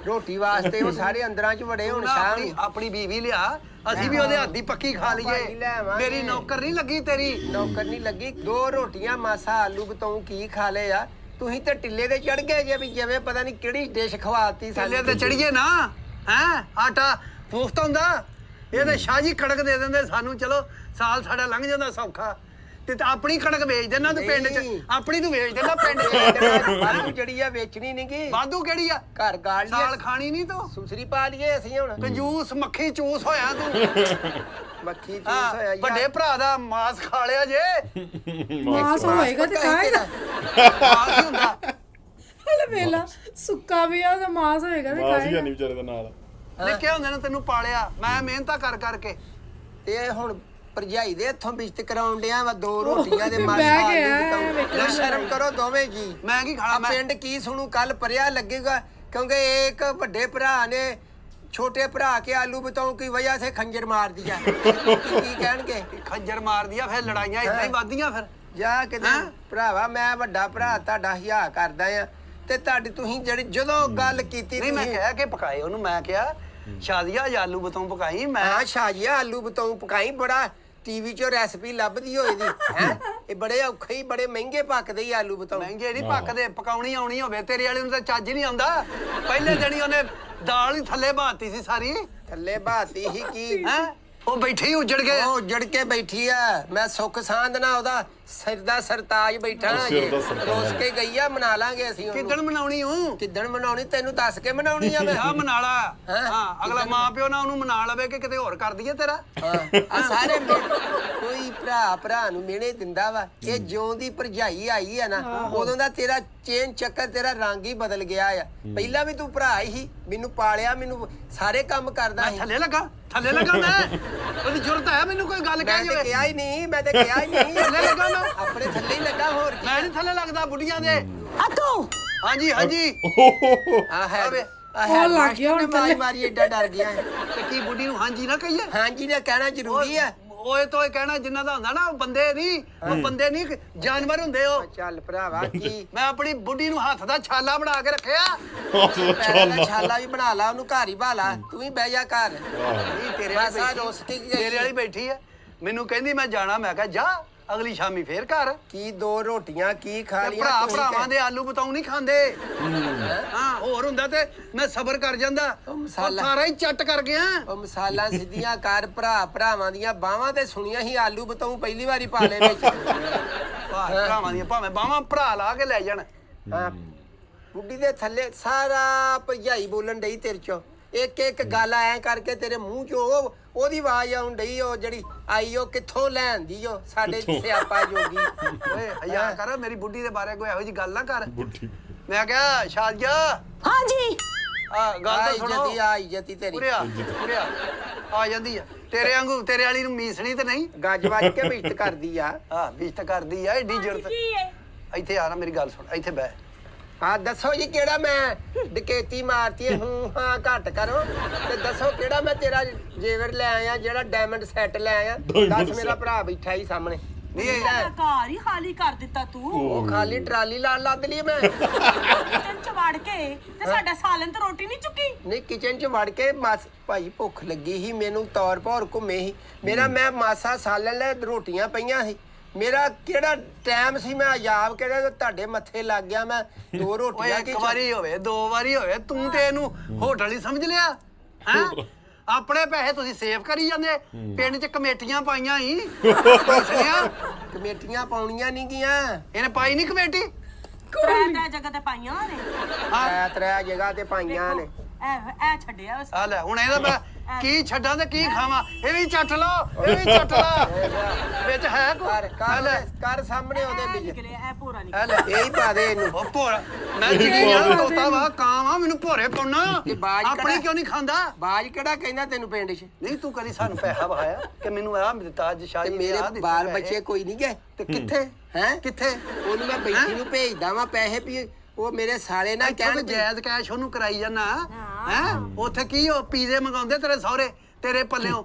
ਰੋਟੀ ਵਾਸਤੇ ਉਹ ਸਾਰੇ ਅੰਦਰਾਂ 'ਚ ਵੜੇ ਹੁਣ ਸ਼ਾਮ ਨੂੰ ਆਪਣੀ ਬੀਵੀ ਲਿਆ ਅਸੀਂ ਵੀ ਉਹਦੇ ਹੱਥ ਦੀ ਪੱਕੀ ਖਾ ਭਾਈ ਲਈਏ। ਲੈ ਆਵਾਂਗੇ। ਮੇਰੀ ਨੌਕਰ ਨਹੀਂ ਲੱਗੀ ਤੇਰੀ। ਨੌਕਰ ਨਹੀਂ ਲੱਗੀ 2 ਰੋਟੀਆਂ ਮਾਸਾ ਆਲੂ ਬਤਾਉ ਕੀ ਖਾ ਲਏ ਆ ਤੁਸੀਂ ਤੇ ਟਿੱਲੇ ਤੇ ਚੜ ਗਏ ਜੇ ਵੀ ਜਿਵੇਂ ਪਤਾ ਨਹੀਂ ਕਿਹੜੀ ਡਿਸ਼ ਖਵਾਤੀ ਥੱਲੇ ਤੇ ਚੜੀਏ ਨਾ ਹੈ ਆਟਾ ਮੁਫਤ ਹੁੰਦਾ ਇਹਦੇ ਸ਼ਾਹ ਜੀ ਕਣਕ ਦੇ ਦਿੰਦੇ ਸਾਨੂੰ ਚਲੋ ਸਾਲ ਸਾਡਾ ਲੰਘ ਜਾਂਦਾ ਸੌਖਾ ਤੇ ਆਪਣੀ ਕਣਕ ਵੇਚ ਦੇਣਾ ਤੂੰ ਪਿੰਡ 'ਚ ਆਪਣੀ ਤੂੰ ਵੇਚ ਦੇਣਾ ਪਿੰਡ 'ਚ ਆਲੂ ਜਿਹੜੀ ਆ ਵੇਚਣੀ ਨਹੀਂ ਗੀ ਵਾਧੂ ਕਿਹੜੀ ਆ ਘਰ ਗਾਲ ਸਾਲ ਲਈ ਖਾਣੀ ਨਹੀਂ ਤੂੰ ਸੁਸਰੀ ਪਾ ਲਈਏ ਅਸੀਂ ਹੁਣ ਕੰਜੂਸ ਮੱਖੀ ਚੂਸ ਹੋਇਆ ਤੂੰ ਮੱਖੀ ਚੂਸ ਹਾਂ, ਹੋਇਆ ਯਾਰ। ਵੱਡੇ ਭਰਾ ਦਾ ਮਾਸ ਖਾ ਲਿਆ ਜੇ ਮਾਸ ਹੋਏਗਾ ਤੇ ਖਾਏਗਾ ਮਾਸ ਹੀ ਹੁੰਦਾ ਹਲੇ ਵੇਲਾ ਸੁੱਕਾ ਵੀ ਆ ਤਾਂ ਮਾਸ ਹੋਏਗਾ ਤੇ ਮਾਸ ਹੀ ਖਾਏਗਾ ਨਹੀਂ ਵਿਚਾਰੇ ਦਾ ਨਾਲ। ਨਿੱਕੇ ਹੁੰਦੇ ਨੇ ਤੈਨੂੰ ਪਾਲਿਆ ਮੈਂ ਮਿਹਨਤਾਂ ਕਰ ਕਰਕੇ ਤੇ ਹੁਣ ਭਰਜਾਈ ਦੇ ਹੱਥੋਂ ਬਿਸ਼ਤ ਕਰਾਉਣ ਡਿਆ ਵਾ 2 ਰੋਟੀਆਂ ਦੇ ਬਹਿ ਮਾਸਾ ਗਿਆ, ਆਲੂ ਬਤਾਉ ਵੇਖਣਾ ਸ਼ਰਮ ਕਰੋ ਦੋਵੇਂ ਜੀ ਮੈਂ ਕੀ ਖਾਣਾ ਆ ਮੈਂ ਪਿੰਡ ਕੀ ਸੁਣੂ ਕੱਲ ਪਰਿਆ ਲੱਗੇਗਾ ਕਿਉਂਕਿ ਇੱਕ ਵੱਡੇ ਭਰਾ ਨੇ ਛੋਟੇ ਭਰਾ ਕੇ ਆਲੂ ਬਤਾਉ ਕੀ ਵਜ੍ਹਾ ਸੇ ਖੰਜਰ ਮਾਰ ਦਿਆ ਕੀ ਕਹਿਣਗੇ ਖੰਜਰ ਮਾਰ ਦਿਆ ਫਿਰ ਲੜਾਈਆਂ ਇਦਾਂ ਹੀ ਵੱਧਦੀਆਂ ਫਿਰ ਜਾ ਕਿਤੇ ਭਰਾਵਾ ਮੈਂ ਵੱਡਾ ਭਰਾ ਤੁਹਾਡਾ ਹਿਆ ਕਰਦਾ ਆ ਤੇ ਤੁਹਾਡੀ ਤੁਸੀਂ ਜਿਹੜੀ ਜਦੋਂ ਗੱਲ ਕੀਤੀ ਨਹੀਂ ਮੈਂ ਕਹਿ ਕੇ ਪਕਾਏ ਉਹਨੂੰ ਮੈਂ ਕਿਹਾ ਸ਼ਾਦੀਆ ਆਲੂ ਬਤਾਉ ਪਕਾਈ ਮੈਂ ਹਾਂ ਸ਼ਾਜੀਆ ਆਲੂ ਬਤਾਉ ਪਕਾਈ ਬੜਾ ਟੀਵੀ 'ਚੋਂ ਰੈਸਪੀ ਲੱਭਦੀ ਹੋਈ ਦੀ ਹੈ ਇਹ ਬੜੇ ਔਖੇ ਹੀ ਬੜੇ ਮਹਿੰਗੇ ਪੱਕਦੇ ਹੀ ਆਲੂ ਬਤਾਉ ਮਹਿੰਗੇ ਨਹੀਂ ਪੱਕਦੇ ਪਕਾਉਣੀ ਆਉਣੀ ਹੋਵੇ ਤੇਰੇ ਵਾਲੇ ਨੂੰ ਤਾਂ ਚੱਜ ਨਹੀਂ ਆਉਂਦਾ ਪਹਿਲੇ ਦਿਨ ਹੀ ਉਹਨੇ ਦਾਲ ਹੀ ਥੱਲੇ ਬਾਤੀ ਸੀ ਸਾਰੀ ਥੱਲੇ ਬਾਤੀ ਹੀ ਕੀ ਹੈ ਉਹ ਬੈਠੀ ਉੱਜੜ ਕੇ ਉਹ ਉੱਜੜ ਕੇ ਬੈਠੀ ਆ ਮੈਂ ਸੁੱਖ ਸਾਂਦ ਨਾ ਉਹਦਾ ਸਿਰ ਦਾ ਸਰਤਾਜ ਬੈਠਾ ਸਿਰ ਦਾ ਸਰਤਾਜ। ਰੋਸ ਕੇ ਗਈ ਆ ਮਨਾ ਲਾਂਗੇ ਅਸੀਂ ਉਹਨੂੰ। ਕਿੱਦਣ ਮਨਾਉਣੀ ਹੂੰ ਕਿੱਦਣ ਮਨਾਉਣੀ ਤੈਨੂੰ ਦੱਸ ਕੇ ਮਨਾਉਣੀ ਆ ਮੈਂ ਆ ਮਨਾ ਲਾ ਹੈਂ? ਹਾਂ ਅਗਲਾ ਮਾਂ ਪਿਓ ਨਾ ਉਹਨੂੰ ਮਨਾ ਲਵੇ ਕਿ ਕਿਤੇ ਹੋਰ ਕਰ ਦਈਏ ਤੇਰਾ ਆ ਸਾਰੇ ਕੋਈ ਭਰਾ ਨੂੰ ਮਿਹਣੇ ਦਿੰਦਾ ਵਾ ਇਹ ਜਿਉਂ ਦੀ ਭਰਜਾਈ ਆਈ ਆ ਨਾ ਉਦੋਂ ਦਾ ਤੇਰਾ ਚੇਨ ਚੱਕਰ ਤੇਰਾ ਰੰਗ ਹੀ ਬਦਲ ਗਿਆ ਆ ਪਹਿਲਾਂ ਵੀ ਤੂੰ ਭਰਾ ਹੀ ਮੈਨੂੰ ਪਾਲਿਆ ਮੈਨੂੰ ਸਾਰੇ ਕੰਮ ਕਰਦਾ ਮੈਂ ਸੀ ਥੱਲੇ ਲੱਗਾ ਮੈਂ ਉਹਦੀ ਜ਼ਰੂਰਤ ਹੈ ਮੈਨੂੰ ਕੋਈ ਗੱਲ ਮੈਂ ਕਹਿ ਤੇ ਜਾਵੇ ਕਿਹਾ ਹੀ ਨਹੀਂ ਮੈਂ ਤੇ ਕਿਹਾ ਹੀ ਨਹੀਂ ਥੱਲੇ ਲੱਗਾ ਮੈਂ ਆਪਣੇ ਥੱਲੇ ਹੀ ਲੱਗਾ ਹੋਰ ਕੀ ਮੈਂ ਨਹੀਂ ਥੱਲੇ ਲੱਗਦਾ ਬੁੱਢੀਆਂ ਦੇ ਆ ਤੂੰ ਹਾਂਜੀ ਆ ਹੈ ਅਬੇ, ਉਹ ਲੱਗ ਗਿਆ ਹੁਣ ਮਾਰੀ ਮਾਰੀ ਏਡਾ ਡਰ ਗਿਆ ਹੈ। ਤੇ ਕੀ ਬੁੱਢੀ ਨੂੰ ਹਾਂਜੀ ਨਾ ਕਹੀਏ ਹਾਂਜੀ ਨੇ ਕਹਿਣਾ ਜ਼ਰੂਰੀ ਆ ਓਏ ਤੋਏ ਕਹਿਣਾ ਜਿੰਨਾ ਦਾ ਹੁੰਦਾ ਨਾ ਉਹ ਬੰਦੇ ਨਹੀਂ ਜਾਨਵਰ ਹੁੰਦੇ ਉਹ ਚੱਲ ਭਰਾਵਾ ਕੀ ਮੈਂ ਆਪਣੀ ਬੁੱਢੀ ਨੂੰ ਹੱਥ ਦਾ ਛਾਲਾ ਬਣਾ ਕੇ ਰੱਖਿਆ ਪੈਰਾਂ ਦਾ ਛਾਲਾ ਵੀ ਬਣਾ ਲਾ ਉਹਨੂੰ ਘਰ ਹੀ ਭਾਲਾ ਤੂੰ ਵੀ ਬਹਿ ਜਾ ਘਰ ਨਹੀਂ ਤੇਰੇ ਬਸ ਵਾਲੀ ਆ ਬੈਠੀ ਰੁੱਸ ਕੇ ਗਈ। ਤੇਰੇ ਵਾਲੀ ਬੈਠੀ ਹੈ ਮੈਨੂੰ ਕਹਿੰਦੀ ਮੈਂ ਜਾਣਾ ਮੈਂ ਕਿਹਾ ਜਾ ਅਗਲੀ ਸ਼ਾਮੀ ਫੇਰ ਘਰ ਕੀ 2 ਰੋਟੀਆਂ ਕੀ ਖਾ ਤੇ ਲੀਆਂ ਭਰਾ ਤੁਸੀਂ ਭਰਾਵਾਂ ਦੇ ਆਲੂ ਬਤਾਉ ਨਹੀਂ ਖਾਂਦੇ ਹਾਂ ਹੋਰ ਹੁੰਦਾ ਤੇ ਮੈਂ ਸਬਰ ਕਰ ਜਾਂਦਾ ਉਹ ਮਸਾਲਾ- ਉਹ ਸਾਰਾ ਹੀ ਚੱਟ ਕਰ ਗਿਆ ਉਹ ਮਸਾਲਾ ਸਿੱਧੀਆਂ ਕਰ ਭਰਾਵਾਂ ਦੀਆਂ ਬਾਹਾਂ ਤੇ ਸੁਣੀਆਂ ਸੀ ਆਲੂ ਬਤਾਉ ਪਹਿਲੀ ਵਾਰੀ ਪਾ ਲੈ ਵਿੱਚ ਭਰਾਵਾਂ ਦੀਆਂ ਭਾਵੇਂ ਬਾਹਾਂ ਭਰਾ ਲਾ ਕੇ ਲੈ ਜਾਣ ਹਾਂ ਬੁੱਢੀ ਦੇ ਥੱਲੇ ਸਾਰਾ ਭਰਜਾਈ ਬੋਲਣ ਡਈ ਤੇਰੇ ਚੋਂ ਇੱਕ ਗੱਲ ਐ ਕਰਕੇ ਤੇਰੇ ਮੂੰਹ ਚੋਂ ਉਹਦੀ ਆਵਾਜ਼ ਆਉਣ ਡਈ ਉਹ ਜਿਹੜੀ ਆਈ ਉਹ ਕਿੱਥੋਂ ਲੈਂਦੀ ਉਹ ਸਾਡੇ ਸਿਆਪਾ ਜੋਗੀ ਓਏ ਹਯਾ ਕਰ ਮੇਰੀ ਬੁੱਢੀ ਦੇ ਬਾਰੇ ਕੋਈ ਇਹੋ ਜੀ ਗੱਲ ਨਾ ਕਰ ਬੁੱਢੀ ਮੈਂ ਕਿਹਾ ਸ਼ਾਜਾ ਹਾਂਜੀ ਆ ਗੱਲ ਤਾਂ ਸੁਣੋ ਇੱਜ਼ਤੀ ਆ ਇੱਜ਼ਤੀ ਤੇਰੀ ਉਰਿਆ ਆ ਜਾਂਦੀ ਆ ਤੇਰੇ ਵਾਂਗੂ ਤੇਰੇ ਵਾਲੀ ਨੂੰ ਮੀਸਣੀ ਤੇ ਨਹੀਂ ਗੱਜ ਵੱਜ ਕੇ ਬਿਸ਼ਤ ਕਰਦੀ ਆ ਬੀਸਤ ਕਰਦੀ ਆ ਏਡੀ ਜੁਰਤ ਇੱਥੇ ਆ ਨਾ ਮੇਰੀ ਗੱਲ ਸੁਣ ਇੱਥੇ ਬਹਿ ਹਾਂ ਦੱਸੋ ਜੀ ਕਿਹੜਾ ਮੈਂ ਡਕੈਤੀ ਮਾਰਤੀ ਹੂੰ ਹਾਂ ਘੱਟ ਕਰੋ ਤੇ ਦੱਸੋ ਕਿਹੜਾ ਮੈਂ ਤੇਰਾ ਜੇਵਰ ਲੈ ਆਇਆ ਜਿਹੜਾ ਡਾਇਮੰਡ ਸੈੱਟ ਲੈ ਆਇਆ ਦੱਸ ਮੇਰਾ ਭਰਾ ਬੈਠਾ ਹੀ ਸਾਹਮਣੇ ਨਹੀਂ ਇਹ ਘਰ ਹੀ ਖਾਲੀ ਕਰ ਦਿੱਤਾ ਤੂੰ ਉਹ ਖਾਲੀ ਟਰਾਲੀ ਲਾਲ ਲੱਦ ਲਈ ਮੈਂ ਕਿਚਨ ਚ ਵੜ ਕੇ ਤੇ ਸਾਡਾ ਸਾਲਨ ਤੇ ਰੋਟੀ ਨਹੀਂ ਚੁੱਕੀ ਨਹੀਂ ਕਿਚਨ ਚ ਵੜ ਕੇ ਮਾਸ ਭਾਈ ਭੁੱਖ ਲੱਗੀ ਸੀ ਮੈਨੂੰ ਤੌਰ ਭੌਰ ਘੁੰਮੇ ਸੀ ਮੇਰਾ ਮੈਂ ਮਾਸਾ ਸਾਲਣ ਲੈ ਰੋਟੀਆਂ ਪਈਆਂ ਸੀ ਮੇਰਾ ਕਿਹੜਾ ਟਾਈਮ ਸੀ ਮੈਂ ਆਜਾਬ ਕਿਹੜਾ ਤੁਹਾਡੇ ਮੱਥੇ ਲੱਗ ਗਿਆ ਮੈਂ 2 ਓਏ ਰੋਟੀਆਂ ਇੱਕ ਵਾਰੀ ਹੋਵੇ 2 ਵਾਰੀ ਹੋਵੇ ਤੂੰ ਤੇ ਇਹਨੂੰ ਹੋਟਲ ਹੀ ਸਮਝ ਲਿਆ ਹੈ ਆਪਣੇ ਪੈਸੇ ਤੁਸੀਂ ਸੇਵ ਕਰੀ ਜਾਂਦੇ ਪਿੰਡ 'ਚ ਕਮੇਟੀਆਂ ਪਾਈਆਂ ਸੀ ਸੁਣਿਆ ਕਮੇਟੀਆਂ ਪਾਉਣੀਆਂ ਨਹੀਂ ਗੀਆਂ ਇਹਨੇ ਪਾਈ ਨਹੀਂ ਕਮੇਟੀ ਤੈ ਜਗ੍ਹਾ ਤੇ ਪਾਈਆਂ ਨੇ ਤਰੇ ਜਗ੍ਹਾ ਤੇ ਪਾਈਆਂ ਨੇ ਐ ਛੱਡਿਆ ਬਸ। ਆ ਲੈ ਹੁਣ ਇਹਦਾ ਮੈਂ ਕੀ ਛੱਡਾਂ ਤੇ ਕੀ ਖਾਵਾਂ ਇਹ ਵੀ ਚੱਟ ਲਓ ਇਹ ਵੀ ਚੱਟ ਲਾ ਵਿੱਚ ਹੈ ਕਰ ਕੋਈ ਕਰ ਸਾਹਮਣੇ ਉਹਦੇ ਐ ਵਿੱਚ ਨਿਕਲੇ ਐ ਪੂਰਾ ਨਿਕਲੇ ਆ ਲੈ ਇਹ ਹੀ ਪਾ ਦੇ ਇਹਨੂੰ ਉਹ ਭੋਰਾ ਮੈਂ ਚਿੜੀ ਆ ਤੋਤਾ ਵਾ ਕਾਂ ਵਾ ਮੈਨੂੰ ਭੋਰੇ ਪਾਉਣਾ ਇਹ ਬਾਜ ਆਪਣੀ ਕਿਹੜਾ- ਕਿਉਂ ਨਹੀਂ ਖਾਂਦਾ ਬਾਜ ਕਿਹੜਾ ਕਹਿੰਦਾ ਤੈਨੂੰ ਪਿੰਡ 'ਚ ਨਹੀਂ ਤੂੰ ਕਦੀ ਸਾਨੂੰ ਪੈਸਾ ਵਹਾਇਆ ਕਿ ਮੈਨੂੰ ਆਹ ਦਿੱਤਾ ਅੱਜ ਤੇ ਸ਼ਾਦੀ ਮੇਰੇ ਬਾਲ ਬੱਚੇ ਕੋਈ ਨਹੀਂ ਗਏ ਤੇ ਕਿੱਥੇ ਹੈ ਕਿੱਥੇ ਉਹਨੂੰ ਮੈਂ ਬੈਠੀ ਨੂੰ ਭੇਜਦਾ ਵਾਂ ਪੈਸੇ ਵੀ ਉਹ ਮੇਰੇ ਸਾਲੇ ਨਾ ਕਹਿਣ ਕਹਿਣ ਜਾਇਜ਼ ਕੈਸ਼ ਉਹਨੂੰ ਕਰਾਈ ਜਾਣਾ ਹੈ ਉੱਥੇ ਕੀ ਉਹ ਪੀਜ਼ੇ ਮੰਗਾਉਂਦੇ ਤੇਰੇ ਸਹੁਰੇ ਤੇਰੇ ਪੱਲਿਓਂ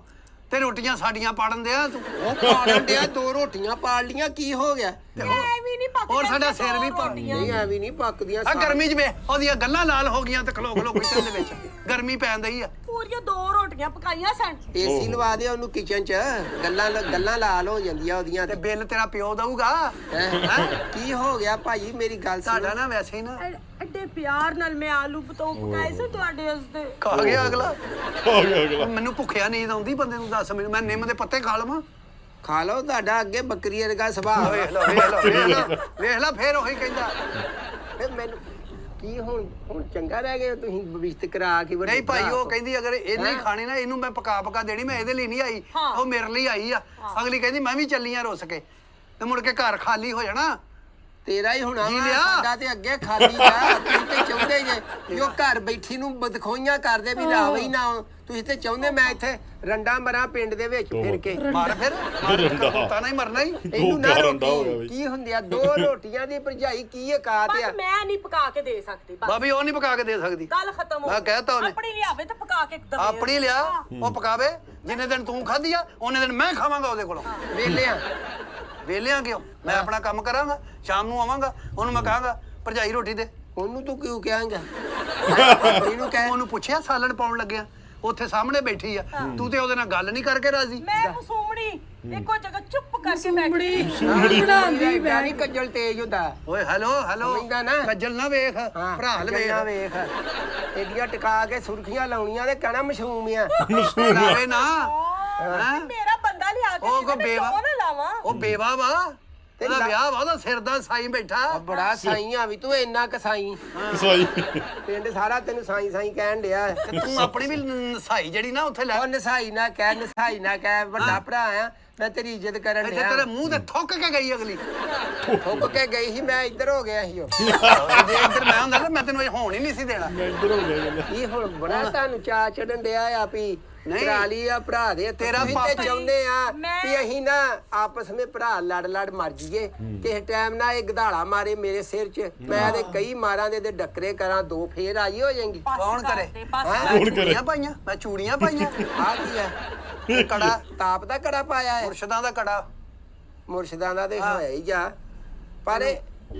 ਤੇ ਰੋਟੀਆਂ ਸਾਡੀਆਂ ਪਾੜਨ ਦਿਆ ਤੂੰ। ਉਹ ਪਾੜਨ ਡਿਆ 2 ਰੋਟੀਆਂ ਪਾੜ ਲੀਆਂ ਕੀ ਹੋ ਗਿਆ? ਐਵੇਂ ਨਹੀਂ ਪੱਕਦੇ ਹੋਰ ਸਾਡਾ ਸਿਰ ਵੀ ਪਾ ਨਹੀਂ ਐਵੇਂ ਨਹੀਂ ਪੱਕਦੀਆਂ ਆ ਗਰਮੀ 'ਚ ਵੇ ਉਹਦੀਆਂ ਗੱਲਾਂ ਲਾਲ ਹੋ ਗਈਆਂ ਤੇ ਖਲੋ ਖਲੋ ਕਿਚਨ ਦੇ ਵਿੱਚ ਗਰਮੀ ਪੈਣ ਦਈ ਆ। ਪੂਰੀਆਂ 2 ਰੋਟੀਆਂ ਪਕਾਈਆਂ ਸਨ। ਏਸੀ ਲਵਾ ਦੇ ਉਹਨੂੰ ਕਿਚਨ 'ਚ ਗੱਲਾਂ ਲਾਲ ਹੋ ਜਾਂਦੀਆਂ ਉਹਦੀਆਂ ਤੇ ਬਿੱਲ ਤੇਰਾ ਪਿਓ ਦਊਗਾ। ਕੀ ਹੋ ਗਿਆ ਭਾਈ ਮੇਰੀ ਗੱਲ ਸੁਣ। ਸਾਡਾ ਨਾ ਵੈਸੇ ਹੀ ਨਾ ਐਡੇ ਪਿਆਰ ਨਾਲ ਮੈਂ ਆਲੂ ਬਤੌ ਪਕਾਏ ਸੀ ਤੁਹਾਡੇ ਵਾਸਤੇ। ਖਾ ਗਿਆ ਅਗਲਾ। ਹੋ ਗਿਆ ਅਗਲਾ। ਮੈਨੂੰ ਭੁੱਖਿਆ ਨੀਂਦ ਆਉਂਦੀ ਬੰਦੇ ਨੂੰ, ਦੱਸ ਮੈਨੂੰ, ਮੈਂ ਨਿੰਮ ਦੇ ਪੱਤੇ ਖਾ ਲਵਾਂ? ਖਾ ਲਓ ਤੁਹਾਡਾ ਅੱਗੇ ਬੱਕਰੀ ਵਰਗਾ ਸੁਭਾਅ ਵੇਖ ਲਓ ਵੇਖ ਲਓ ਵੇਖ ਲਓ ਵੇਖ ਲਓ ਫੇਰ ਉਹੀ ਕਹਿੰਦਾ। ਫਿਰ ਮੈਨੂੰ ਕੀ ਹੁਣ ਚੰਗਾ ਰਹਿ ਗਿਆ ਤੁਸੀਂ ਬਿਸਤ ਕਰਾ ਕੇ ਨਹੀਂ ਭਾਈ ਉਹ ਕਹਿੰਦੀ ਅਗਰ ਇਹਨੇ ਹੀ ਖਾਣੀ ਨਾ ਇਹਨੂੰ ਮੈਂ ਪਕਾ ਦੇਣੀ, ਮੈਂ ਇਹਦੇ ਲਈ ਨਹੀਂ ਆਈ, ਉਹ ਮੇਰੇ ਲਈ ਆਈ ਆ। ਅਗਲੀ ਕਹਿੰਦੀ ਮੈਂ ਵੀ ਚੱਲੀ ਆ ਰੁੱਸ ਕੇ, ਤੇ ਮੁੜ ਕੇ ਘਰ ਖਾਲੀ ਹੋ ਜਾਣਾ। ਤੇਰਾ ਹੀ ਹੋਣਾ ਜੀ ਵਾ, ਲਿਆ। ਸਾਡਾ ਤੇ ਅੱਗੇ ਖਾਲੀ ਆ। ਤੁਸੀਂ ਤੇ ਚਾਹੁੰਦੇ ਜੇ ਜੋ ਘਰ ਬੈਠੀ ਨੂੰ ਬਦਖੋਈਆਂ ਕਰਦੇ ਵੀ ਰਾਵੇ ਹੀ ਨਾ ਆਉਣ। ਤੁਸੀਂ ਤੇ ਚਾਹੁੰਦੇ ਮੈਂ ਇੱਥੇ ਰੰਡਾ ਮਰਾਂ ਪਿੰਡ ਦੇ ਵਿੱਚ ਫਿਰ ਕੇ ਮਾਰ ਫਿਰ ਤਾਂ ਨਹੀਂ ਮਰਨਾ ਹੀ। ਇਹਨੂੰ ਨਾ ਰੰਡਾ ਹੋ ਗਿਆ ਰੋਟੀ ਬਈ। ਕੀ ਹੁੰਦੀ ਆ 2 ਰੋਟੀਆਂ ਦੀ ਭਰਜਾਈ ਕੀ ਔਕਾਤ ਆ? ਬਸ ਮੈਂ ਨਹੀਂ ਪਕਾ ਕੇ ਦੇ ਸਕਦੀ, ਬਸ ਬਾਬੀ ਉਹ ਨਹੀਂ ਪਕਾ ਕੇ ਦੇ ਸਕਦੀ। ਗੱਲ ਖਤਮ ਹੋ ਮੈਂ ਕਹਿਤਾ ਉਹਨੇ। ਆਪਣੀ ਲਿਆਵੇ ਤੇ ਪਕਾ ਕੇ ਦਵੇ। ਆਪਣੀ ਲਿਆ ਉਹ ਪਕਾਵੇ, ਜਿੰਨੇ ਦਿਨ ਤੂੰ ਖਾਧੀ ਆ ਉਹਨੇ ਦਿਨ ਮੈਂ ਖਾਵਾਂਗਾ ਉਹਦੇ ਕੋਲੋਂ। ਵੇਲਿਆਂ ਵੇਲਿਆਂ ਕਿਉਂ? ਮੈਂ ਆਪਣਾ ਕੰਮ ਕਰਾਂਗਾ, ਸ਼ਾਮ ਨੂੰ ਆਵਾਂਗਾ, ਉਹਨੂੰ ਮੈਂ ਕਹਾਂਗਾ ਭਰਜਾਈ ਰੋਟੀ ਦੇ। ਉਹਨੂੰ ਤੂੰ ਕਿਉਂ ਕਹਾਂਗਾ? ਇਹਨੂੰ ਕਹਿ ਉਹਨੂੰ ਪੁੱਛਿਆ ਸਾਲਣ ਪਾਉਣ ਲੱਗਿਆ, ਉੱਥੇ ਸਾਹਮਣੇ ਬੈਠੀ ਆ, ਤੂੰ ਤੇ ਉਹਦੇ ਨਾਲ ਗੱਲ ਨਹੀਂ ਕਰਕੇ ਰਾਜ਼ੀ। ਮੈਂ ਮਸੂਮਣੀ ਇੱਕੋ ਜਗ੍ਹਾ ਚੁੱਪ ਕਰਕੇ ਬੈਠੀ। ਬਣਾਉਂਦੀ ਮੈਂ ਨਹੀਂ ਕੱਜਲ ਤੇਜ਼ ਹੁੰਦਾ। ਓਏ ਹੈਲੋ ਹੈਲੋ ਸਮਝਦਾ ਨਾ? ਕੱਜਲ ਨਾ ਵੇਖ, ਭਰਾ ਹਲ ਨਾ ਵੇਖ। ਵੇਖ ਏਡੀਆਂ ਟਿਕਾ ਕੇ ਸੁਰਖੀਆਂ ਲਾਉਣੀਆਂ ਤੇ ਕਹਿਣਾ ਮਸ਼ੂਮ ਆ। ਲਾਵੇ ਨਾ ਹਾਂ, ਮੇਰਾ ਬੰਦਾ ਲਿਆ ਕੇ ਉਹ ਕੋ ਬੇਵਾ, ਨਾ ਲਾਵਾਂ। ਉਹ ਬੇਵਾ ਵਾ, ਉਹਦਾ ਵਿਆਹ ਵਾ, ਉਹਦਾ ਸਿਰ ਦਾ ਸਾਈਂ ਬੈਠਾ। ਬੜਾ ਸਾਈ ਆ ਵੀ ਤੂੰ ਇੰਨਾ ਕਸਾਈ ਸਹੀ। ਪਿੰਡ ਸਾਰਾ ਤੈਨੂੰ ਸਾਈ ਸਾਈ ਕਹਿਣ ਡਿਆ। ਤੇ ਤੂੰ ਆਪਣੀ ਵੀ ਨਸਾਈ ਜਿਹੜੀ ਨਾ ਉੱਥੇ ਲੈ, ਉਹ ਨਸਾਈ ਨਾ ਕਹਿ ਵੱਡਾ ਭਰਾ ਆ ਮੈਂ ਤੇਰੀ ਇੱਜ਼ਤ ਕਰਨ ਇੱਥੇ ਡਿਆ। ਤੇਰੇ ਮੂੰਹ ਤੇ ਥੁੱਕ ਕੇ ਗਈ ਅਗਲੀ। ਥੁੱਕ ਕੇ ਗਈ ਸੀ ਮੈਂ ਇੱਧਰ ਹੋ ਗਿਆ ਸੀ ਉਹ। ਜੇ ਇੱਧਰ ਮੈਂ ਹੁੰਦਾ ਤਾਂ ਮੈਂ ਤੈਨੂੰ ਇਹ ਹੋਣ ਹੀ ਨਹੀਂ ਸੀ ਦੇਣਾ। ਮੈਂ ਇੱਧਰ ਹੋ ਗਿਆ ਗੱਲ। ਇਹ ਹੁਣ ਬੜਾ ਤੁਹਾਨੂੰ ਚਾ ਚੜਨ ਡਿਆ ਆ ਵੀ ਨਹੀਂ। ਕਰਾ ਲਈ ਆ ਭਰਾ ਦੇ। ਤੇਰਾ ਤੁਸੀਂ ਤੇ ਪਾਪਾ- ਚਾਹੁੰਦੇ ਆ ਮੈਂ- ਵੀ ਅਸੀਂ ਨਾ ਆਪਸ ਵਿੱਚ ਭਰਾ ਲੜ ਮਰ ਜੀਏ। ਕਿਸੇ ਟਾਈਮ ਨਾ ਇਹ ਗਧਾਲਾ ਮਾਰੇ ਮੇਰੇ ਸਿਰ 'ਚ, ਮੈਂ ਤੇ ਕਈ ਮਾਰਾਂ ਦੇ ਡੱਕਰੇ ਕਰਾਂ 2 ਫੇਰ ਆਈ ਹੋ ਜਾਏਗੀ। ਕੌਣ ਕਰੇ? ਹੈਂ? ਚੂੜੀਆਂ ਪਾਈਆਂ, ਮੈਂ ਚੂੜੀਆਂ ਪਾਈਆਂ, ਆ ਕੀ ਹੈ? ਤੇ ਕੜਾ, ਤਾਪ ਦਾ ਕੜਾ ਪਾਇਆ ਹੈ ਮੁਰਸ਼ਦਾਂ ਦਾ ਕੜਾ। ਮੁਰਸ਼ਿਦਾਂ ਦਾ ਤੇ ਹੋਇਆ ਹੀ ਜਾ। ਪਰ ਇਹ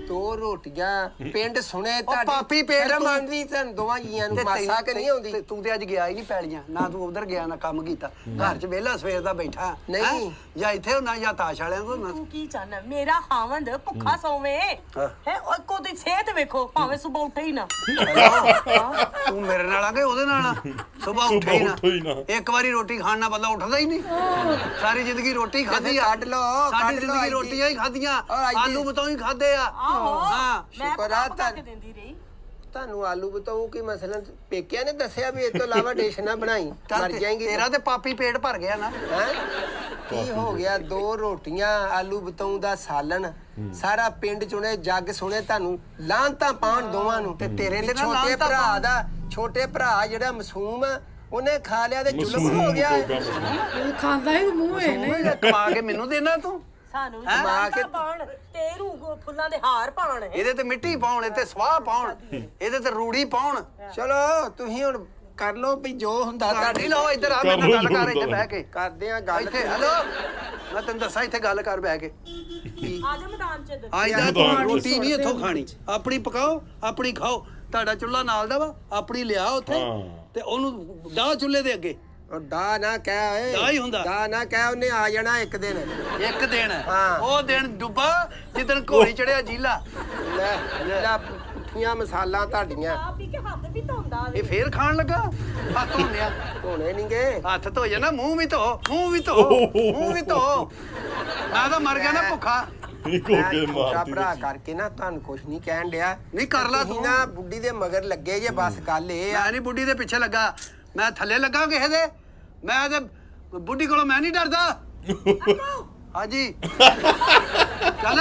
2 ਰੋਟੀਆਂ ਪਿੰਡ ਸੁਣੇ ਪਾਪੀ ਪੇਟ ਸ਼ਰਮ ਤੂੰ- ਆਉਂਦੀ ਤੁਹਾਨੂੰ ਦੋਵਾਂ ਜੀਆਂ ਨੂੰ ਤੇ ਮਾਸਾ ਕਿ ਨਹੀਂ ਆਉਂਦੀ? ਤੇ ਤੂੰ ਤੇ ਅੱਜ ਗਿਆ ਹੀ ਨਹੀਂ ਪੈਲੀਆਂ, ਨਾ ਤੂੰ ਉਧਰ ਗਿਆ ਨਾ ਕੰਮ ਕੀਤਾ, ਘਰ 'ਚ ਵਿਹਲਾ ਸਵੇਰ ਦਾ ਬੈਠਾ। ਨਹੀਂ। ਹੈਂ? ਜਾਂ ਇੱਥੇ ਹੁੰਦਾ ਜਾਂ ਤਾਸ਼ ਵਾਲਿਆਂ ਕੋਲ ਹੁੰਦਾ। ਤੂੰ ਕੀ ਚਾਹਨਾ ਮੇਰਾ ਹਾਵੰਦ ਭੁੱਖਾ ਸੋਵੇ ਹਾਂ। ਹੈ? ਉਹ ਕੋ ਦੀ ਸਿਹਤ ਵੇਖੋ, ਭਾਵੇਂ ਸੁਬਹ ਉੱਠੇ ਹੀ ਨਾ। ਤੂੰ ਮੇਰੇ ਨਾਲ ਆ ਕੇ ਉਹਦੇ ਨਾਲ ਆ, ਸੁਬਾਹ ਉੱਠੇ ਹੀ ਉੱਠੇ ਹੀ ਨਾ। ਨਾ। ਇੱਕ ਵਾਰੀ ਰੋਟੀ ਖਾਣ ਨਾਲ ਬੰਦਾ ਉੱਠਦਾ ਹੀ ਨਹੀਂ। ਸਾਰੀ ਜ਼ਿੰਦਗੀ ਰੋਟੀ ਖਾਧੀ ਆ। ਕੱਢ ਲਓ, ਸਾਡੀ ਕੱਢ ਲਓ ਜ਼ਿੰਦਗੀ ਅੱਜ ਦੀ। ਰੋਟੀਆਂ ਹੀ ਖਾਧੀਆਂ, ਔਰ ਅੱਜ ਦੀ- ਆਲੂ ਬਤਾਉ ਹੀ ਖਾਦੇ ਆ। ਆਹੋ ਹਾਂ ਮੈਂ ਸ਼ੁਕਰ ਆ ਪਕਾ ਕੇ ਦਿੰਦੀ ਰਹੀ। ਤੁਹਾਨੂੰ ਆਲੂ ਬਤਾਉ ਕਿ ਮਸਲਨ ਪੇਕਿਆਂ ਨੇ ਦੱਸਿਆ ਵੀ ਇਹ ਤੋਂ ਇਲਾਵਾ ਡਿਸ਼ ਨਾ ਬਣਾਈ ਚੱਲ ਮਰ ਜਾਏਗੀ। ਤੇਰਾ ਤੇ ਪਾਪੀ ਪੇਟ ਭਰ ਗਿਆ ਨਾ। ਹੈਂ? ਕੀ ਹੋ ਗਿਆ 2 ਰੋਟੀਆਂ ਆਲੂ ਬਤਾਉ ਦਾ ਸਾਲਣ ਸਾਰਾ ਪਿੰਡ ਚੁਣੇ ਜੱਗ ਸੁਣੇ ਤੁਹਾਨੂੰ ਲਾਂਤਾਂ ਪਾਉਣ ਦੋਵਾਂ ਨੂੰ। ਤੇ ਤੇਰੇ ਤੇ ਨਾ ਛੋਟੇ ਲਾਹਨਤਾਂ ਭਰਾ ਪਾਉਣ। ਦਾ ਛੋਟੇ ਭਰਾ ਜਿਹੜਾ ਮਾਸੂਮ ਆ ਉਹਨੇ ਖਾ ਲਿਆ ਤੇ ਜ਼ੁਲਮ ਹੋ ਗਿਆ। ਉਹ ਖਾਂਦਾ ਹੀ ਮੂੰਹ ਹੈ ਤੂੰ ਕਮਾ ਕੇ ਮੈਨੂੰ ਦੇਣਾ ਤੂੰ। ਸਾਨੂੰ ਮਾਂ ਮਾਂ ਕੇ- ਕੇ ਪਾਣ ਤੇਰੂ ਫੁੱਲਾਂ ਦੇ ਹਾਰ ਪਾਣ। ਇਹਦੇ ਤੇ ਮਿੱਟੀ ਪਾਉਣ, ਇਹਦੇ ਤੇ ਸਵਾਹ ਪਾਉਣ, ਇਹਦੇ ਤੇ ਰੂੜੀ ਪਾਉਣ। ਚਲੋ ਤੁਸੀਂ ਹੁਣ ਕਰ ਲਓ ਵੀ ਜੋ ਹੁੰਦਾ ਤੁਹਾਡੀ ਲਓ ਇੱਧਰ ਆ, ਮੇਰੇ ਨਾਲ ਗੱਲ ਕਰ ਇੱਥੇ ਬਹਿ ਕੇ। ਕਰਦੇ ਆ ਗੱਲ। ਇੱਥੇ ਹੈਲੋ, ਮੈਂ ਤੈਨੂੰ ਦੱਸਾਂ ਇੱਥੇ ਗੱਲ ਕਰ ਬਹਿ ਕੇ। ਆ ਜਾ ਮੈਦਾਨ ਚ। ਅੱਜ ਦਾ ਤੂੰ ਰੋਟੀ ਨਹੀਂ ਇੱਥੋਂ ਖਾਣੀ, ਆਪਣੀ ਪਕਾਓ ਆਪਣੀ ਖਾਓ। ਤੁਹਾਡਾ ਚੁੱਲ੍ਹਾ ਨਾਲ ਦਾ ਵਾ, ਆਪਣੀ ਲਿਆ ਉੱਥੇ ਤੇ ਉਹਨੂੰ ਡਾਹ ਚੁੱਲ੍ਹੇ ਦੇ ਅੱਗੇ। ਉਹ ਦਾ ਨਾ ਕਹਿ ਓਏ, ਦਾ ਹੀ ਹੁੰਦਾ। ਦਾ ਨਾ ਕਹਿ, ਉਹਨੇ ਆ ਜਾਣਾ ਇੱਕ ਦਿਨ। ਇੱਕ ਦਿਨ ਹਾਂ। ਉਹ ਦਿਨ ਡੁੱਬਾ ਜਿੱਦਣ ਘੋੜੀ ਚੜਿਆ ਜੀਲਾ। ਲੈ ਪੁੱਠੀਆਂ ਮਸਾਲਾਂ ਤੁਹਾਡੀਆਂ ਆ ਪੀ ਕੇ ਹੱਥ ਵੀ ਧੋਂਦਾ ਇਹ ਫੇਰ ਖਾਣ ਲੱਗਾ। ਹੱਥ ਧੋਣਿਆ, ਧੋਣੇ ਨਹੀਂਗੇ। ਹੱਥ ਧੋ ਜਾਣਾ, ਮੂੰਹ ਵੀ ਧੋ, ਮੂੰਹ ਵੀ ਧੋ, ਮੂੰਹ ਵੀ ਧੋ। ਮੈਂ ਤਾਂ ਮਰ ਗਿਆ ਨਾ ਭੁੱਖਾ। ਇੱਕ ਹੋ ਕੇ ਮੈਂ ਛੋਟਾ ਮਾਰਦੀ ਭਰਾ ਕਰਕੇ ਨਾ ਤੁਹਾਨੂੰ ਕੁਝ ਨਹੀਂ ਕਹਿਣ ਡਿਆ। ਨਹੀਂ ਕਰ ਲਾ ਤੁਸੀਂ ਤੂੰ। ਨਾ ਬੁੱਢੀ ਦੇ ਮਗਰ ਲੱਗੇ ਜੇ, ਬਸ ਗੱਲ ਇਹ ਆ। ਮੈਂ ਨਹੀਂ ਬੁੱਢੀ ਦੇ ਪਿੱਛੇ ਲੱਗਾ, ਮੈਂ ਥੱਲੇ ਲੱਗਾ ਕਿਸੇ ਦੇ। ਮੈਂ ਤੇ ਬੁੱਢੀ ਕੋਲੋਂ ਮੈਂ ਨਹੀਂ ਡਰਦਾ। ਹਾਂਜੀ ਚੱਲ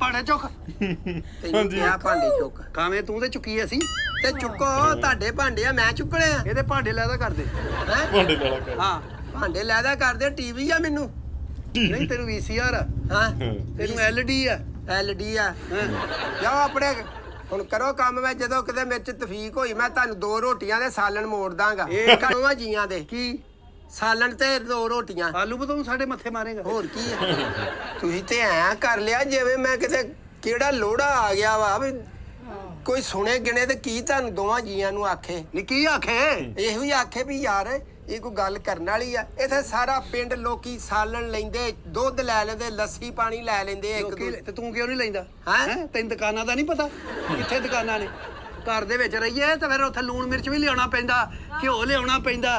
ਭਾਂਡੇ ਚੁੱਕ। ਤੈਨੂੰ ਕਿਹਾ ਭਾਂਡੇ ਚੁੱਕ ਕਾਵੇਂ ਤੂੰ ਤੇ ਚੁੱਕੀ ਅਸੀਂ। ਤੇ ਚੁੱਕੋ, ਤੁਹਾਡੇ ਭਾਂਡੇ ਆ ਮੈਂ ਚੁੱਕਣੇ ਆ। ਇਹਦੇ ਭਾਂਡੇ ਲੈਦਾ ਕਰਦੇ। ਹੈਂ? ਭਾਂਡੇ ਲਾਲਾ ਕਰ। ਹਾਂ ਭਾਂਡੇ ਲੈਦਾ ਕਰਦੇ। ਟੀਵੀ ਆ ਮੈਨੂੰ। ਨਹੀਂ ਤੈਨੂੰ VCR ਆ, ਹਾਂ ਤੈਨੂੰ LD ਆ। LD ਆ। ਹਾਂ। ਜਾਓ ਆਪਣੇ ਹੁਣ ਕਰੋ ਕੰਮ। ਮੈਂ ਜਦੋਂ ਕਿਤੇ ਮੇਰੇ ਚ ਤਫੀਕ ਹੋਈ ਮੈਂ ਤੁਹਾਨੂੰ 2 ਰੋਟੀਆਂ ਦੇ ਸਾਲਣ ਮੋੜ ਦਾਂਗਾ। ਇਹ ਦੋਵਾਂ ਜੀਆਂ ਦੇ ਕੀ ਸਾਲਣ ਤੇ 2 ਰੋਟੀਆਂ। ਆਲੂ ਬਤਾਉ ਸਾਡੇ ਮੱਥੇ ਮਾਰੇਗਾ। ਹੋਰ ਕੀ ਹੈ ਤੁਸੀਂ ਤੇ ਐਂ ਕਰ ਲਿਆ ਜਿਵੇਂ ਮੈਂ ਕਿਤੇ ਕਿਹੜਾ ਲੋੜਾ ਆ ਗਿਆ ਵਾ ਵੀ ਕੋਈ ਸੁਣੇ ਗਿਣੇ ਤੇ ਕੀ ਤੁਹਾਨੂੰ ਦੋਵਾਂ ਜੀਆਂ ਨੂੰ ਆਖੇ। ਨੀ ਕੀ ਆਖੇ? ਇਹੋ ਹੀ ਆਖੇ ਵੀ ਯਾਰ ਇਹ ਕੋਈ ਗੱਲ ਕਰਨ ਵਾਲੀ ਆ। ਇੱਥੇ ਸਾਰਾ ਪਿੰਡ ਲੋਕੀ ਸਾਲਣ ਲੈਂਦੇ, ਦੁੱਧ ਲੈ ਲੈਂਦੇ, ਲੱਸੀ ਪਾਣੀ ਲੈ ਲੈਂਦੇ ਇੱਕ ਲੋਕੀ ਦੂਜੇ। ਤੇ ਤੂੰ ਕਿਉਂ ਨਹੀਂ ਲੈਂਦਾ? ਹੈਂ? ਤੈਨੂੰ ਦੁਕਾਨਾਂ ਦਾ ਨਹੀਂ ਪਤਾ ਕਿੱਥੇ ਦੁਕਾਨਾਂ ਨੇ? ਘਰ ਦੇ ਵਿੱਚ ਰਹੀਏ ਤਾਂ ਫਿਰ ਉੱਥੇ ਲੂਣ ਮਿਰਚ ਵੀ ਲਿਆਉਣਾ ਪੈਂਦਾ, ਘਿਓ ਲਿਆਉਣਾ ਪੈਂਦਾ,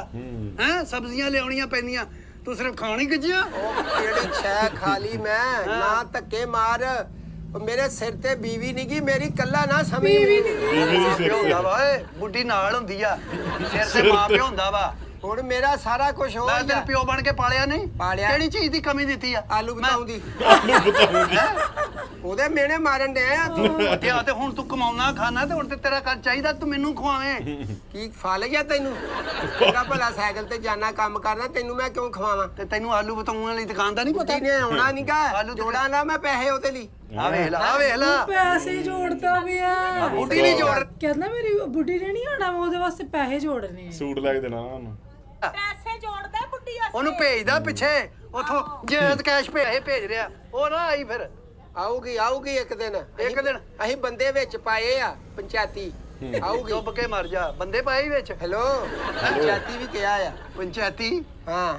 ਹੈ ਸਬਜ਼ੀਆਂ ਲਿਆਉਣੀਆਂ ਪੈਂਦੀਆਂ। ਤੂੰ ਸਿਰਫ ਖਾਣੀ ਗਿੱਜਿਆ। ਉਹ ਕਿਹੜੀ ਛੈ ਖਾ ਲਈ ਮੈਂ ਨਾ ਧੱਕੇ ਮਾਰ। ਉਹ ਮੇਰੇ ਸਿਰ ਤੇ ਬੀਵੀ ਨਹੀਂ ਗਈ, ਮੇਰੀ ਕੱਲਾ ਨਾ ਸਮਝ। ਮਾਂ ਪਿਓ ਹੁੰਦਾ ਵਾ ਓਏ, ਬੁੱਢੀ ਨਾਲ ਹੁੰਦੀ ਆ, ਸਿਰ ਤੇ ਮਾਂ ਪਿਓ ਹੁੰਦਾ ਵਾ। ਹੁਣ ਮੇਰਾ ਸਾਰਾ ਕੁਝ ਹੋ ਮੈਂ ਗਿਆ। ਤੈਨੂੰ ਪਿਓ ਬਣ ਕੇ ਪਾਲਿਆ ਨਹੀਂ? ਪਾਲਿਆ। ਕਿਹੜੀ ਚੀਜ਼ ਦੀ ਕਮੀ ਦਿੱਤੀ ਆ? ਆਲੂ ਬਤਾਉਂਦੀ ਆਲੂ ਬਤਾਉਂਦੀ। ਉਹਦੇ ਮੇਨੇ ਮਾਰਨ ਦੇ ਆ ਤੂੰ। ਤੇ ਹੁਣ ਤੂੰ ਕਮਾਉਣਾ ਖਾਣਾ ਤੇ ਹੁਣ ਤੇ ਤੇਰਾ ਘਰ ਚਾਹੀਦਾ ਤੂੰ ਮੈਨੂੰ ਖਵਾਵੇਂ। ਕੀ ਫਲ ਗਿਆ ਤੈਨੂੰ? ਤੇਰਾ ਭਲਾ ਸਾਈਕਲ ਤੇ ਜਾਣਾ ਕੰਮ ਕਰਨਾ, ਤੈਨੂੰ ਮੈਂ ਕਿਉਂ ਖਵਾਵਾਂ? ਤੇ ਤੈਨੂੰ ਆਲੂ ਬਤਾਉਣ ਵਾਲੀ ਦੁਕਾਨ ਦਾ ਨਹੀਂ ਪਤਾ? ਬੁੱਢੀ ਨੇ ਆਉਣਾ ਨਹੀਂਗਾ, ਆਲੂ ਜੋੜਾ ਨਾ ਮੈਂ ਪੈਸੇ ਉਹਦੇ ਲਈ। ਆ ਵੇਖ ਲਾ, ਆ ਵੇਖ ਲਾ, ਪੈਸੇ ਜੋੜਦਾ ਪਿਆ। ਬੁੱਢੀ ਨਹੀਂ ਜੋੜ। ਕਹਿੰਦਾ ਮੇਰੀ ਬੁੱਢੀ ਨੇ ਨਹੀਂ ਆਉਣਾ, ਮੈਂ ਉਹਦੇ ਵਾਸਤੇ ਪੈਸੇ ਜੋੜਨੇ ਆ। ਸੂਟ ਲੈ ਕੇ ਦੇਣਾ ਉਹਨੂੰ। ਪੈਸੇ ਜੋੜਦਾ ਬੁੱਢੀ ਵਾਸਤੇ। ਉਹਨੂੰ ਭੇਜਦਾ ਪਿੱਛੇ ਉਥੋਂ ਜੇਦ ਕੈਸ਼ ਭੇਜ ਰਿਹਾ। ਉਹ ਨਾ ਆਈ ਫਿਰ ਆਊਗੀ ਇੱਕ ਦਿਨ। ਇੱਕ ਦਿਨ। ਅਸੀਂ ਬੰਦੇ ਵਿੱਚ ਪਾਏ ਆ ਪੰਚਾਇਤੀ। ਆਊਗੀ। ਚੁੱਪ ਕੇ ਮਰ ਜਾ, ਬੰਦੇ ਪਾਏ ਵਿੱਚ। ਹੈਲੋ ਪੰਚਾਇਤੀ ਵੀ ਕਿਹਾ ਆ। ਪੰਚਾਇਤੀ ਹਾਂ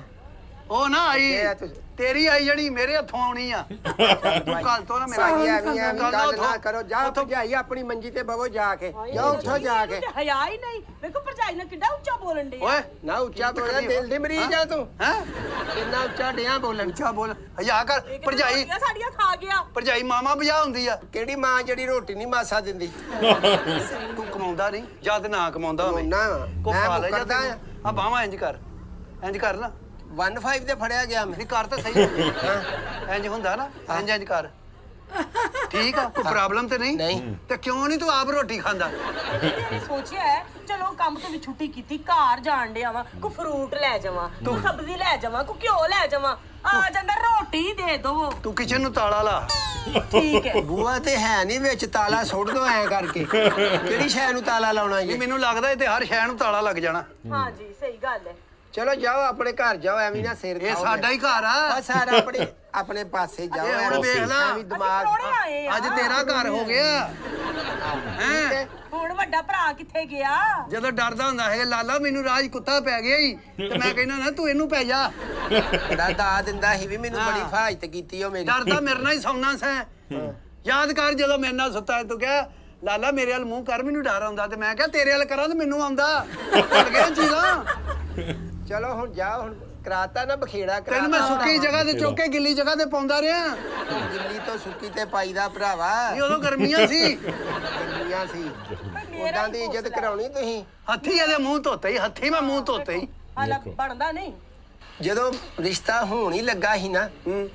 ਉਹ ਨਾ ਆਈ, ਇਹ ਆ ਤੁਸੀਂ। ਤੇਰੀ ਆਈ ਜਿਹੜੀ ਮੇਰੇ ਹੱਥੋਂ ਆਉਣੀ ਆ। ਤੂੰ ਕੱਲ ਤੋਂ ਨਾ ਮੇਰਾ ਸਾਗੀ ਐਵੇਂ ਕੱਲ੍ਹ ਗੱਲ ਨਾ ਉੱਥੋਂ- ਕਰੋ। ਜਾ ਉੱਥੋਂ- ਭਜਾਈ ਆਪਣੀ ਮੰਜੀ ਤੇ ਬਵੋ ਜਾ ਕੇ। ਜਾ ਉੱਠੋ ਜਾ ਕੇ। ਹਯਾ ਹੀ ਨਹੀਂ। ਵੇਖੋ ਭਰਜਾਈ ਨੇ ਕਿੱਡਾ ਉੱਚਾ ਬੋਲਣ ਡਈ ਆ। ਓਏ ਨਾ ਉੱਚਾ ਬੋਲਿਆ, ਦਿਲ ਦੀ ਮਰੀਜ਼ ਆ ਤੂੰ। ਹੈ ਇੰਨਾ ਉੱਚਾ ਡਿਆ ਬੋਲਣ। ਉੱਚਾ ਬੋਲ, ਹਯਾ ਕਰ। ਇਹ ਕਹਿੰਦਾ ਭਰਜਾਈ ਰੋਟੀਆਂ ਸਾਡੀਆਂ ਖਾ ਗਿਆ। ਭਰਜਾਈ ਮਾਮਾ ਬਜਾ ਹੁੰਦੀ ਆ। ਕਿਹੜੀ ਮਾਂ ਜਿਹੜੀ ਰੋਟੀ ਨਹੀਂ ਮਾਸਾ ਦਿੰਦੀ? ਤੂੰ ਕਮਾਉਂਦਾ ਨਹੀਂ, ਜਦ ਨਾ ਕਮਾਉਂਦਾ ਹੋਵੇ ਨਾ ਕੋ ਮੈਂ ਖਾ ਲੈ ਜਦ ਮੁੱਕਰਦਾ ਆ। ਆ ਬਾਵਾ ਇੰਜ ਕਰ ਨਾ। 15 ਤੇ ਫੜਿਆ ਗਿਆ ਮੈਂ। ਨਹੀਂ ਕਰ ਤਾਂ ਸਹੀ। ਇੰਜ ਹੁੰਦਾ ਨਾ, ਇੰਜ ਕਰ। ਠੀਕ ਆ, ਕੋਈ ਪ੍ਰੋਬਲਮ ਤੇ ਨਹੀਂ? ਨਹੀਂ। ਤੇ ਕਿਉਂ ਨਹੀਂ ਤੂੰ ਆਪ ਰੋਟੀ ਖਾਂਦਾ? ਮੈਂ ਸੋਚਿਆ ਹੈ, ਚਲੋ ਕੰਮ ਤੋਂ ਵੀ ਛੁੱਟੀ ਕੀਤੀ, ਘਰ ਜਾਣ ਡਿਆ ਵਾਂ, ਕੋ ਫਰੂਟ ਲੈ ਜਾਵਾਂ, ਕੋ ਸਬਜ਼ੀ ਲੈ ਜਾਵਾਂ, ਕੋ ਘਿਓ ਲੈ ਜਾਵਾਂ। ਆ ਜਾਂਦਾ ਰੋਟੀ ਦੇ ਦੋ। ਤੂੰ ਕਿਚਨ ਨੂੰ ਤਾਲਾ ਲਾ। ਠੀਕ ਹੈ। ਬੂਆ ਤੇ ਹੈ ਨਹੀਂ, ਵਿੱਚ ਤਾਲਾ ਸੁੱਟ ਦੋ ਐ ਕਰਕੇ। ਕਿਹੜੀ ਸ਼ੈ ਨੂੰ ਤਾਲਾ ਲਾਉਣਾ ਨਹੀਂ ਜੀ? ਮੈਨੂੰ ਲੱਗਦਾ ਇਹ ਤੇ ਹਰ ਸ਼ੈ ਨੂੰ ਤਾਲਾ ਲੱਗ ਜਾਣਾ। ਹਾਂ ਜੀ, ਸਹੀ ਗੱਲ ਹੈ। ਚਲੋ ਜਾਓ ਆਪਣੇ ਘਰ ਜਾਓ, ਐਵੇਂ ਨਾ ਸਿਰ ਇਹ ਖਾਓ। ਸਾਡਾ ਹੀ ਘਰ ਆ। ਬਸ ਸਾਰਾ ਆਪਣੇ ਪਾਸੇ ਜਾਓ। ਇਹ ਹੁਣ ਵੇਖ ਲਾ। ਐਵੇਂ ਦਿਮਾਗ। ਅਸੀਂ ਪ੍ਰਾਹੁਣੇ ਆਏ ਆ। ਅੱਜ ਤੇਰਾ ਘਰ ਹੋ ਗਿਆ। ਠੀਕ ਹੈ। ਹੁਣ ਵੱਡਾ ਭਰਾ ਕਿੱਥੇ ਗਿਆ? ਜਦੋਂ ਡਰਦਾ ਹੁੰਦਾ ਹੈ ਲਾਲਾ ਮੈਨੂੰ ਰਾਜ ਕੁੱਤਾ ਪੈ ਗਿਆ ਹੀ, ਤੇ ਮੈਂ ਕਹਿੰਦਾ ਨਾ ਤੂੰ ਇਹਨੂੰ ਪੈ ਜਾ। ਬੜਾ ਦਾ ਦਿੰਦਾ ਸੀ ਵੀ ਮੈਨੂੰ ਬੜੀ ਫਾਇਤ ਕੀਤੀ ਉਹ ਮੇਰੀ। ਡਰਦਾ ਮੇਰੇ ਨਾਲ ਹੀ ਸੌਣਾ ਸੈਂ। ਯਾਦ ਕਰ ਜਦੋਂ ਮੇਰੇ ਨਾਲ ਸੁੱਤਾ ਤੂੰ ਕਿਹਾ ਲਾਲਾ ਮੇਰੇ ਵੱਲ ਮੂੰਹ ਕਰ, ਮੈਨੂੰ ਡਰ ਆਉਂਦਾ, ਤੇ ਮੈਂ ਕਿਹਾ ਤੇਰੇ ਵੱਲ ਕਰਾਂ ਤੇ ਮੈਨੂੰ ਆਉਂਦਾ। ਭੁੱਲ ਗਿਆ ਚੀਜ਼ਾਂ। ਚਲੋ ਹੁਣ ਜਾ, ਹੁਣ ਕਰਾਤਾ ਨਾ ਬਖੇੜਾ। ਤੈਨੂੰ ਮੈਂ ਸੁੱਕੀ ਜਗ੍ਹਾ ਤੇ ਚੁੱਕ ਕੇ ਗਿੱਲੀ ਜਗ੍ਹਾ ਤੇ ਪਾਉਂਦਾ ਰਿਹਾ। ਗਿੱਲੀ ਤੋਂ ਸੁੱਕੀ ਤੇ ਪਾਈਦਾ ਭਰਾਵਾ। ਨਹੀਂ ਉਦੋਂ ਗਰਮੀਆਂ ਸੀ। ਗਰਮੀਆਂ ਸੀ। ਉਦਾਂ ਦੀ ਇੱਜ਼ਤ ਕਰਾਉਣੀ ਤੁਸੀਂ। ਹੱਥੀ ਇਹਦੇ ਮੂੰਹ ਧੋਤੇ ਹੀ, ਹੱਥੀ ਮੈਂ ਮੂੰਹ ਧੋਤੇ ਹੀ। ਹਾਲਾ ਬਣਦਾ ਨਹੀਂ। ਜਦੋਂ ਰਿਸ਼ਤਾ ਹੋਣ ਹੀ ਲੱਗਾ ਸੀ ਨਾ,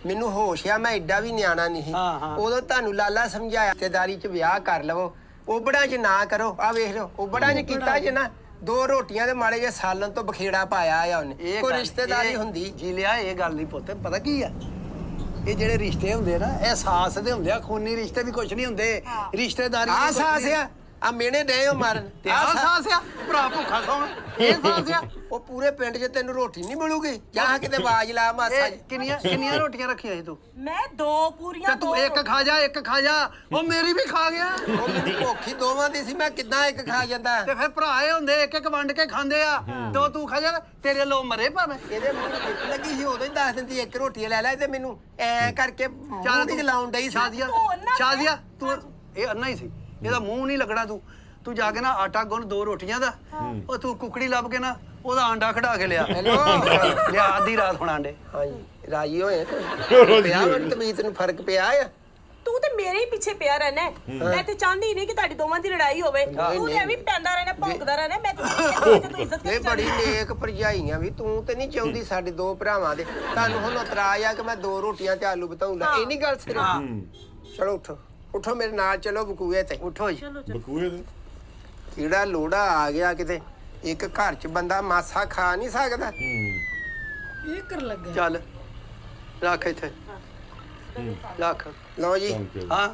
ਮੈਨੂੰ ਹੋਸ਼ ਆ, ਮੈਂ ਐਡਾ ਵੀ ਨਿਆਣਾ ਨਹੀਂ ਸੀ। ਹਾਂ, ਹਾਂ। ਉਦੋਂ ਤੁਹਾਨੂੰ ਲਾਲਾ ਸਮਝਾਇਆ ਰਿਸ਼ਤੇਦਾਰੀ 'ਚ ਵਿਆਹ ਕਰ ਲਵੋ, ਉਬੜਾਂ 'ਚ ਨਾ ਕਰੋ। ਆ ਵੇਖ ਲਓ, ਉਬੜਾਂ 'ਚ ਕੀਤਾ ਜੇ ਨਾ, 2 ਰੋਟੀਆਂ ਦੇ ਮਾੜੇ ਜੇ ਸਾਲਨ ਤੋਂ ਬਖੇੜਾ ਪਾਇਆ ਆ ਉਹਨੇ। ਕੋਈ ਰਿਸ਼ਤੇਦਾਰੀ ਹੁੰਦੀ। ਜੀ ਲਿਆ ਇਹ ਗੱਲ ਨਹੀਂ ਪੁੱਤ, ਪਤਾ ਕੀ ਆ, ਇਹ ਜਿਹੜੇ ਰਿਸ਼ਤੇ ਹੁੰਦੇ ਨਾ, ਇਹ ਸਾਸ ਦੇ ਹੁੰਦੇ ਆ, ਖੂਨੀ ਰਿਸ਼ਤੇ ਵੀ ਕੁਝ ਨਹੀਂ ਹੁੰਦੇ। ਰਿਸ਼ਤੇਦਾਰੀ ਆ ਸਾਸ ਆ, ਆ ਮੇਨੇ ਡੇ ਮਾਰਨ। ਤੇ ਆ ਸਾਸ ਆ, ਭਰਾ ਭੁੱਖਾ ਸੌਣ, ਇਹ ਸਾਸ ਆ। ਉਹ ਪੂਰੇ ਪਿੰਡ 'ਚ ਤੈਨੂੰ ਰੋਟੀ ਨਹੀਂ ਮਿਲੂਗੀ। ਜਾਂ ਕਿਤੇ ਆਵਾਜ਼ ਲਾ ਮਾਸਾ ਇਹ ਕਿੰਨੀਆਂ ਰੋਟੀਆਂ ਰੱਖੀਆਂ ਸੀ ਤੂੰ? ਮੈਂ 2 ਪੂਰੀਆਂ। ਤੇ ਤੂੰ ਇੱਕ ਖਾ ਜਾ। ਉਹ ਮੇਰੀ ਵੀ ਖਾ ਗਿਆ। ਉਹ ਮੈਨੂੰ ਭੁੱਖੀ ਦੋਵਾਂ ਦੀ ਸੀ, ਮੈਂ ਕਿੱਦਾਂ ਇੱਕ ਖਾ ਜਾਂਦਾ। ਤੇ ਫਿਰ ਭਰਾ ਇਹ ਹੁੰਦੇ ਇੱਕ ਵੰਡ ਕੇ ਖਾਂਦੇ ਆ। ਤੇ ਤੂੰ ਖਾ ਜਾ, ਤੇਰੇ ਲੋ ਮਰੇ ਭਾਵੇਂ। ਇਹਦੇ ਮੂੰਹ ਨੂੰ ਭੁੱਖ ਲੱਗੀ ਸੀ, ਉਦੋਂ ਹੀ ਦੱਸ ਦਿੰਦੀ ਇੱਕ ਰੋਟੀ ਲੈ ਲੈ। ਤੇ ਮੈਨੂੰ ਐ ਕਰਕੇ ਮੂੰਹ ਦੀ ਲਾਉਣ ਡਈ ਸੀ। ਸ਼ਾਦੀਆ ਤੂੰ ਇਹ ਅੰਨਾ ਹੀ ਸੀ, ਇਹਦਾ ਮੂੰਹ ਨਹੀਂ ਲੱਗਣਾ। ਤੂੰ ਜਾ ਕੇ ਨਾ ਆਟਾ ਗੁੰਨ 2 ਰੋਟੀਆਂ ਦਾ। ਉਹ ਤੂੰ ਕੁਕੜੀ ਲੱਭ ਕੇ ਨਾ ਉਹਦਾ ਆਂਡਾ ਖੜਾ ਕੇ ਲਿਆ। ਹੈਲੋ। ਲਿਆ ਅੱਧੀ ਰਾਤ ਹੁਣ ਆਂਡੇ। ਹਾਂਜੀ ਰਾਜੀ ਹੋਏ ਪਿਆ ਹੁਣ ਤਮੀਤ ਨੂੰ ਫਰਕ ਪਿਆ ਆ। ਤੂੰ ਤੇ ਮੇਰੇ ਹੀ ਪਿੱਛੇ ਪਿਆ ਰਹਿਣਾ ਹੈ। ਮੈਂ ਤੇ ਚਾਹੁੰਦੀ ਨਹੀਂ ਕਿ ਤੁਹਾਡੀ ਦੋਵਾਂ ਦੀ ਲੜਾਈ ਹੋਵੇ। ਤੂੰ ਤੇ ਐਵੇਂ ਪੈਂਦਾ ਰਹਿਣਾ, ਭੌਂਕਦਾ ਰਹਿਣਾ। ਮੈਂ ਤੂੰ ਇੱਜ਼ਤ ਇਹ ਬੜੀ ਨੇਕ ਭਰਜਾਈਆਂ ਵੀ ਤੂੰ ਤੇ ਨਹੀਂ ਚਾਹੁੰਦੀ ਸਾਡੇ 2 ਭਰਾਵਾਂ ਦੇ। ਤੁਹਾਨੂੰ ਹੁਣ ਇਤਰਾਜ਼ ਆ ਕਿ ਮੈਂ 2 ਰੋਟੀਆਂ ਤੇ ਆਲੂ ਬਤਾਉਂਦਾ। ਇਹ ਨਹੀਂ ਗੱਲ ਸਿਰਫ। ਚਲੋ ਉੱਠੋ ਮੇਰੇ ਨਾਲ ਚਲੋ ਬਕੂਏ ਤੇ। ਉੱਠੋ ਜੀ। ਬਕੂਏ ਦੇ ਕਿਹੜਾ ਲੋੜਾ ਆ ਗਿਆ ਕਿਤੇ। ਇੱਕ ਘਰ 'ਚ ਬੰਦਾ ਮਾਸਾ ਖਾ ਨਹੀਂ ਸਕਦਾ। ਇਹ ਕਰ ਲੱਗਾ। ਚੱਲ ਰੱਖ ਇੱਥੇ ਰੱਖ। ਲਓ ਜੀ, ਹਾਂ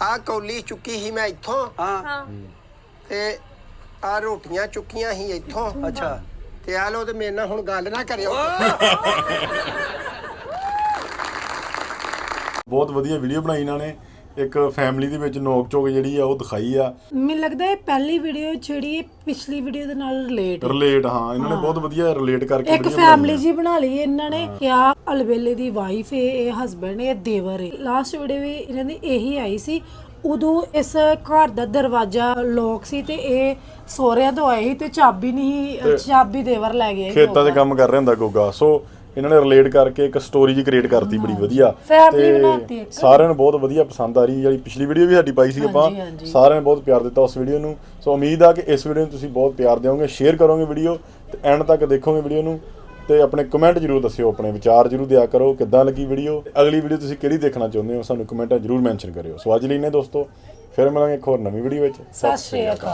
ਆਹ ਕੌਲੀ ਚੁੱਕੀ ਸੀ ਮੈਂ ਇੱਥੋਂ, ਹਾਂ ਹਾਂ। ਤੇ ਆਹ ਰੋਟੀਆਂ ਚੁੱਕੀਆਂ ਸੀ ਇੱਥੋਂ। ਅੱਛਾ। ਤੇ ਆ ਲੋ ਤੇ ਮੇਰੇ ਨਾਲ ਹੁਣ ਗੱਲ ਨਾ ਕਰਿਓ ਬਹੁਤ ਵਧੀਆ ਵੀਡੀਓ ਬਣਾਈ ਇਹਨਾਂ ਨੇ, ਇੱਕ ਫੈਮਿਲੀ ਦੇ ਵਿੱਚ ਨੋਕ ਝੋਕ ਜਿਹੜੀ ਆ ਉਹ ਦਿਖਾਈ ਆ। ਮੈਨੂੰ ਲੱਗਦਾ ਇਹ ਪਹਿਲੀ ਵੀਡੀਓ ਜਿਹੜੀ ਇਹ ਪਿਛਲੀ ਵੀਡੀਓ ਦੇ ਨਾਲ ਰਿਲੇਟ ਹਾਂ ਇਹਨਾਂ ਨੇ ਬਹੁਤ ਵਧੀਆ ਰਿਲੇਟ ਕਰਕੇ ਇੱਕ ਫੈਮਿਲੀ ਜੀ ਬਣਾ ਲਈ ਇਹਨਾਂ ਨੇ ਕਿ ਆ ਅਲਬੇਲੇ ਦੀ ਵਾਈਫ ਏ, ਇਹ ਹਸਬੰਡ ਏ, ਦੇਵਰ ਏ। ਲਾਸਟ ਵੀਡੀਓ ਵੀ ਇਹਨਾਂ ਦੀ ਇਹੀ ਆਈ ਸੀ, ਉਦੋਂ ਇਸ ਘਰ ਦਾ ਦਰਵਾਜ਼ਾ ਲੋਕ ਸੀ ਤੇ ਇਹ ਸੋਹਰਿਆਂ ਤੋਂ ਆਏ ਸੀ ਤੇ ਚਾਬੀ ਨਹੀਂ, ਚਾਬੀ ਦੇਵਰ ਲੈ ਗਏ। ਖੇਤਾਂ 'ਚ ਕੰਮ ਕਰ ਰਿਹਾ ਹੁੰਦਾ ਗੋਗਾ, ਸੋ ਇਹਨਾਂ ਨੇ ਰਿਲੇਟ ਕਰਕੇ ਇੱਕ ਸਟੋਰੀ ਜੀ ਕ੍ਰੀਏਟ ਕਰਤੀ ਬੜੀ ਵਧੀਆ, ਫੈਮਿਲੀ ਬਣਾਤੀ ਇੱਕ। ਸਾਰਿਆਂ ਨੂੰ ਬਹੁਤ ਵਧੀਆ ਪਸੰਦ ਆ ਰਹੀ। ਜਿਹੜੀ ਪਿਛਲੀ ਵੀਡੀਓ ਵੀ ਸਾਡੀ ਪਾਈ ਸੀ ਆਪਾਂ, ਸਾਰਿਆਂ ਨੇ ਬਹੁਤ ਪਿਆਰ ਦਿੱਤਾ ਉਸ ਵੀਡੀਓ ਨੂੰ। ਸੋ ਉਮੀਦ ਆ ਕਿ ਇਸ ਵੀਡੀਓ ਨੂੰ ਤੁਸੀਂ ਬਹੁਤ ਪਿਆਰ ਦਿਓਗੇ, ਸ਼ੇਅਰ ਕਰੋਗੇ ਵੀਡੀਓ ਤੇ ਐਂਡ ਤੱਕ ਦੇਖੋਗੇ ਵੀਡੀਓ ਨੂੰ, ਤੇ ਆਪਣੇ ਕਮੈਂਟ ਜ਼ਰੂਰ ਦੱਸਿਓ, ਆਪਣੇ ਵਿਚਾਰ ਜ਼ਰੂਰ ਦਿਆ ਕਰੋ ਕਿੱਦਾਂ ਲੱਗੀ ਵੀਡੀਓ। ਅਗਲੀ ਵੀਡੀਓ ਤੁਸੀਂ ਕਿਹੜੀ ਦੇਖਣਾ ਚਾਹੁੰਦੇ ਹੋ ਸਾਨੂੰ ਕਮੈਂਟਾਂ ਜ਼ਰੂਰ ਮੈਂਸ਼ਨ ਕਰਿਓ। ਸੋ ਅੱਜ ਲਈ ਨੇ ਦੋਸਤੋ, ਫਿਰ ਮਿਲਾਂਗੇ ਇੱਕ ਹੋਰ ਨਵੀਂ ਵੀਡੀਓ ਵਿੱਚ। ਸਤਿ ਸ਼੍ਰੀ ਅਕਾਲ।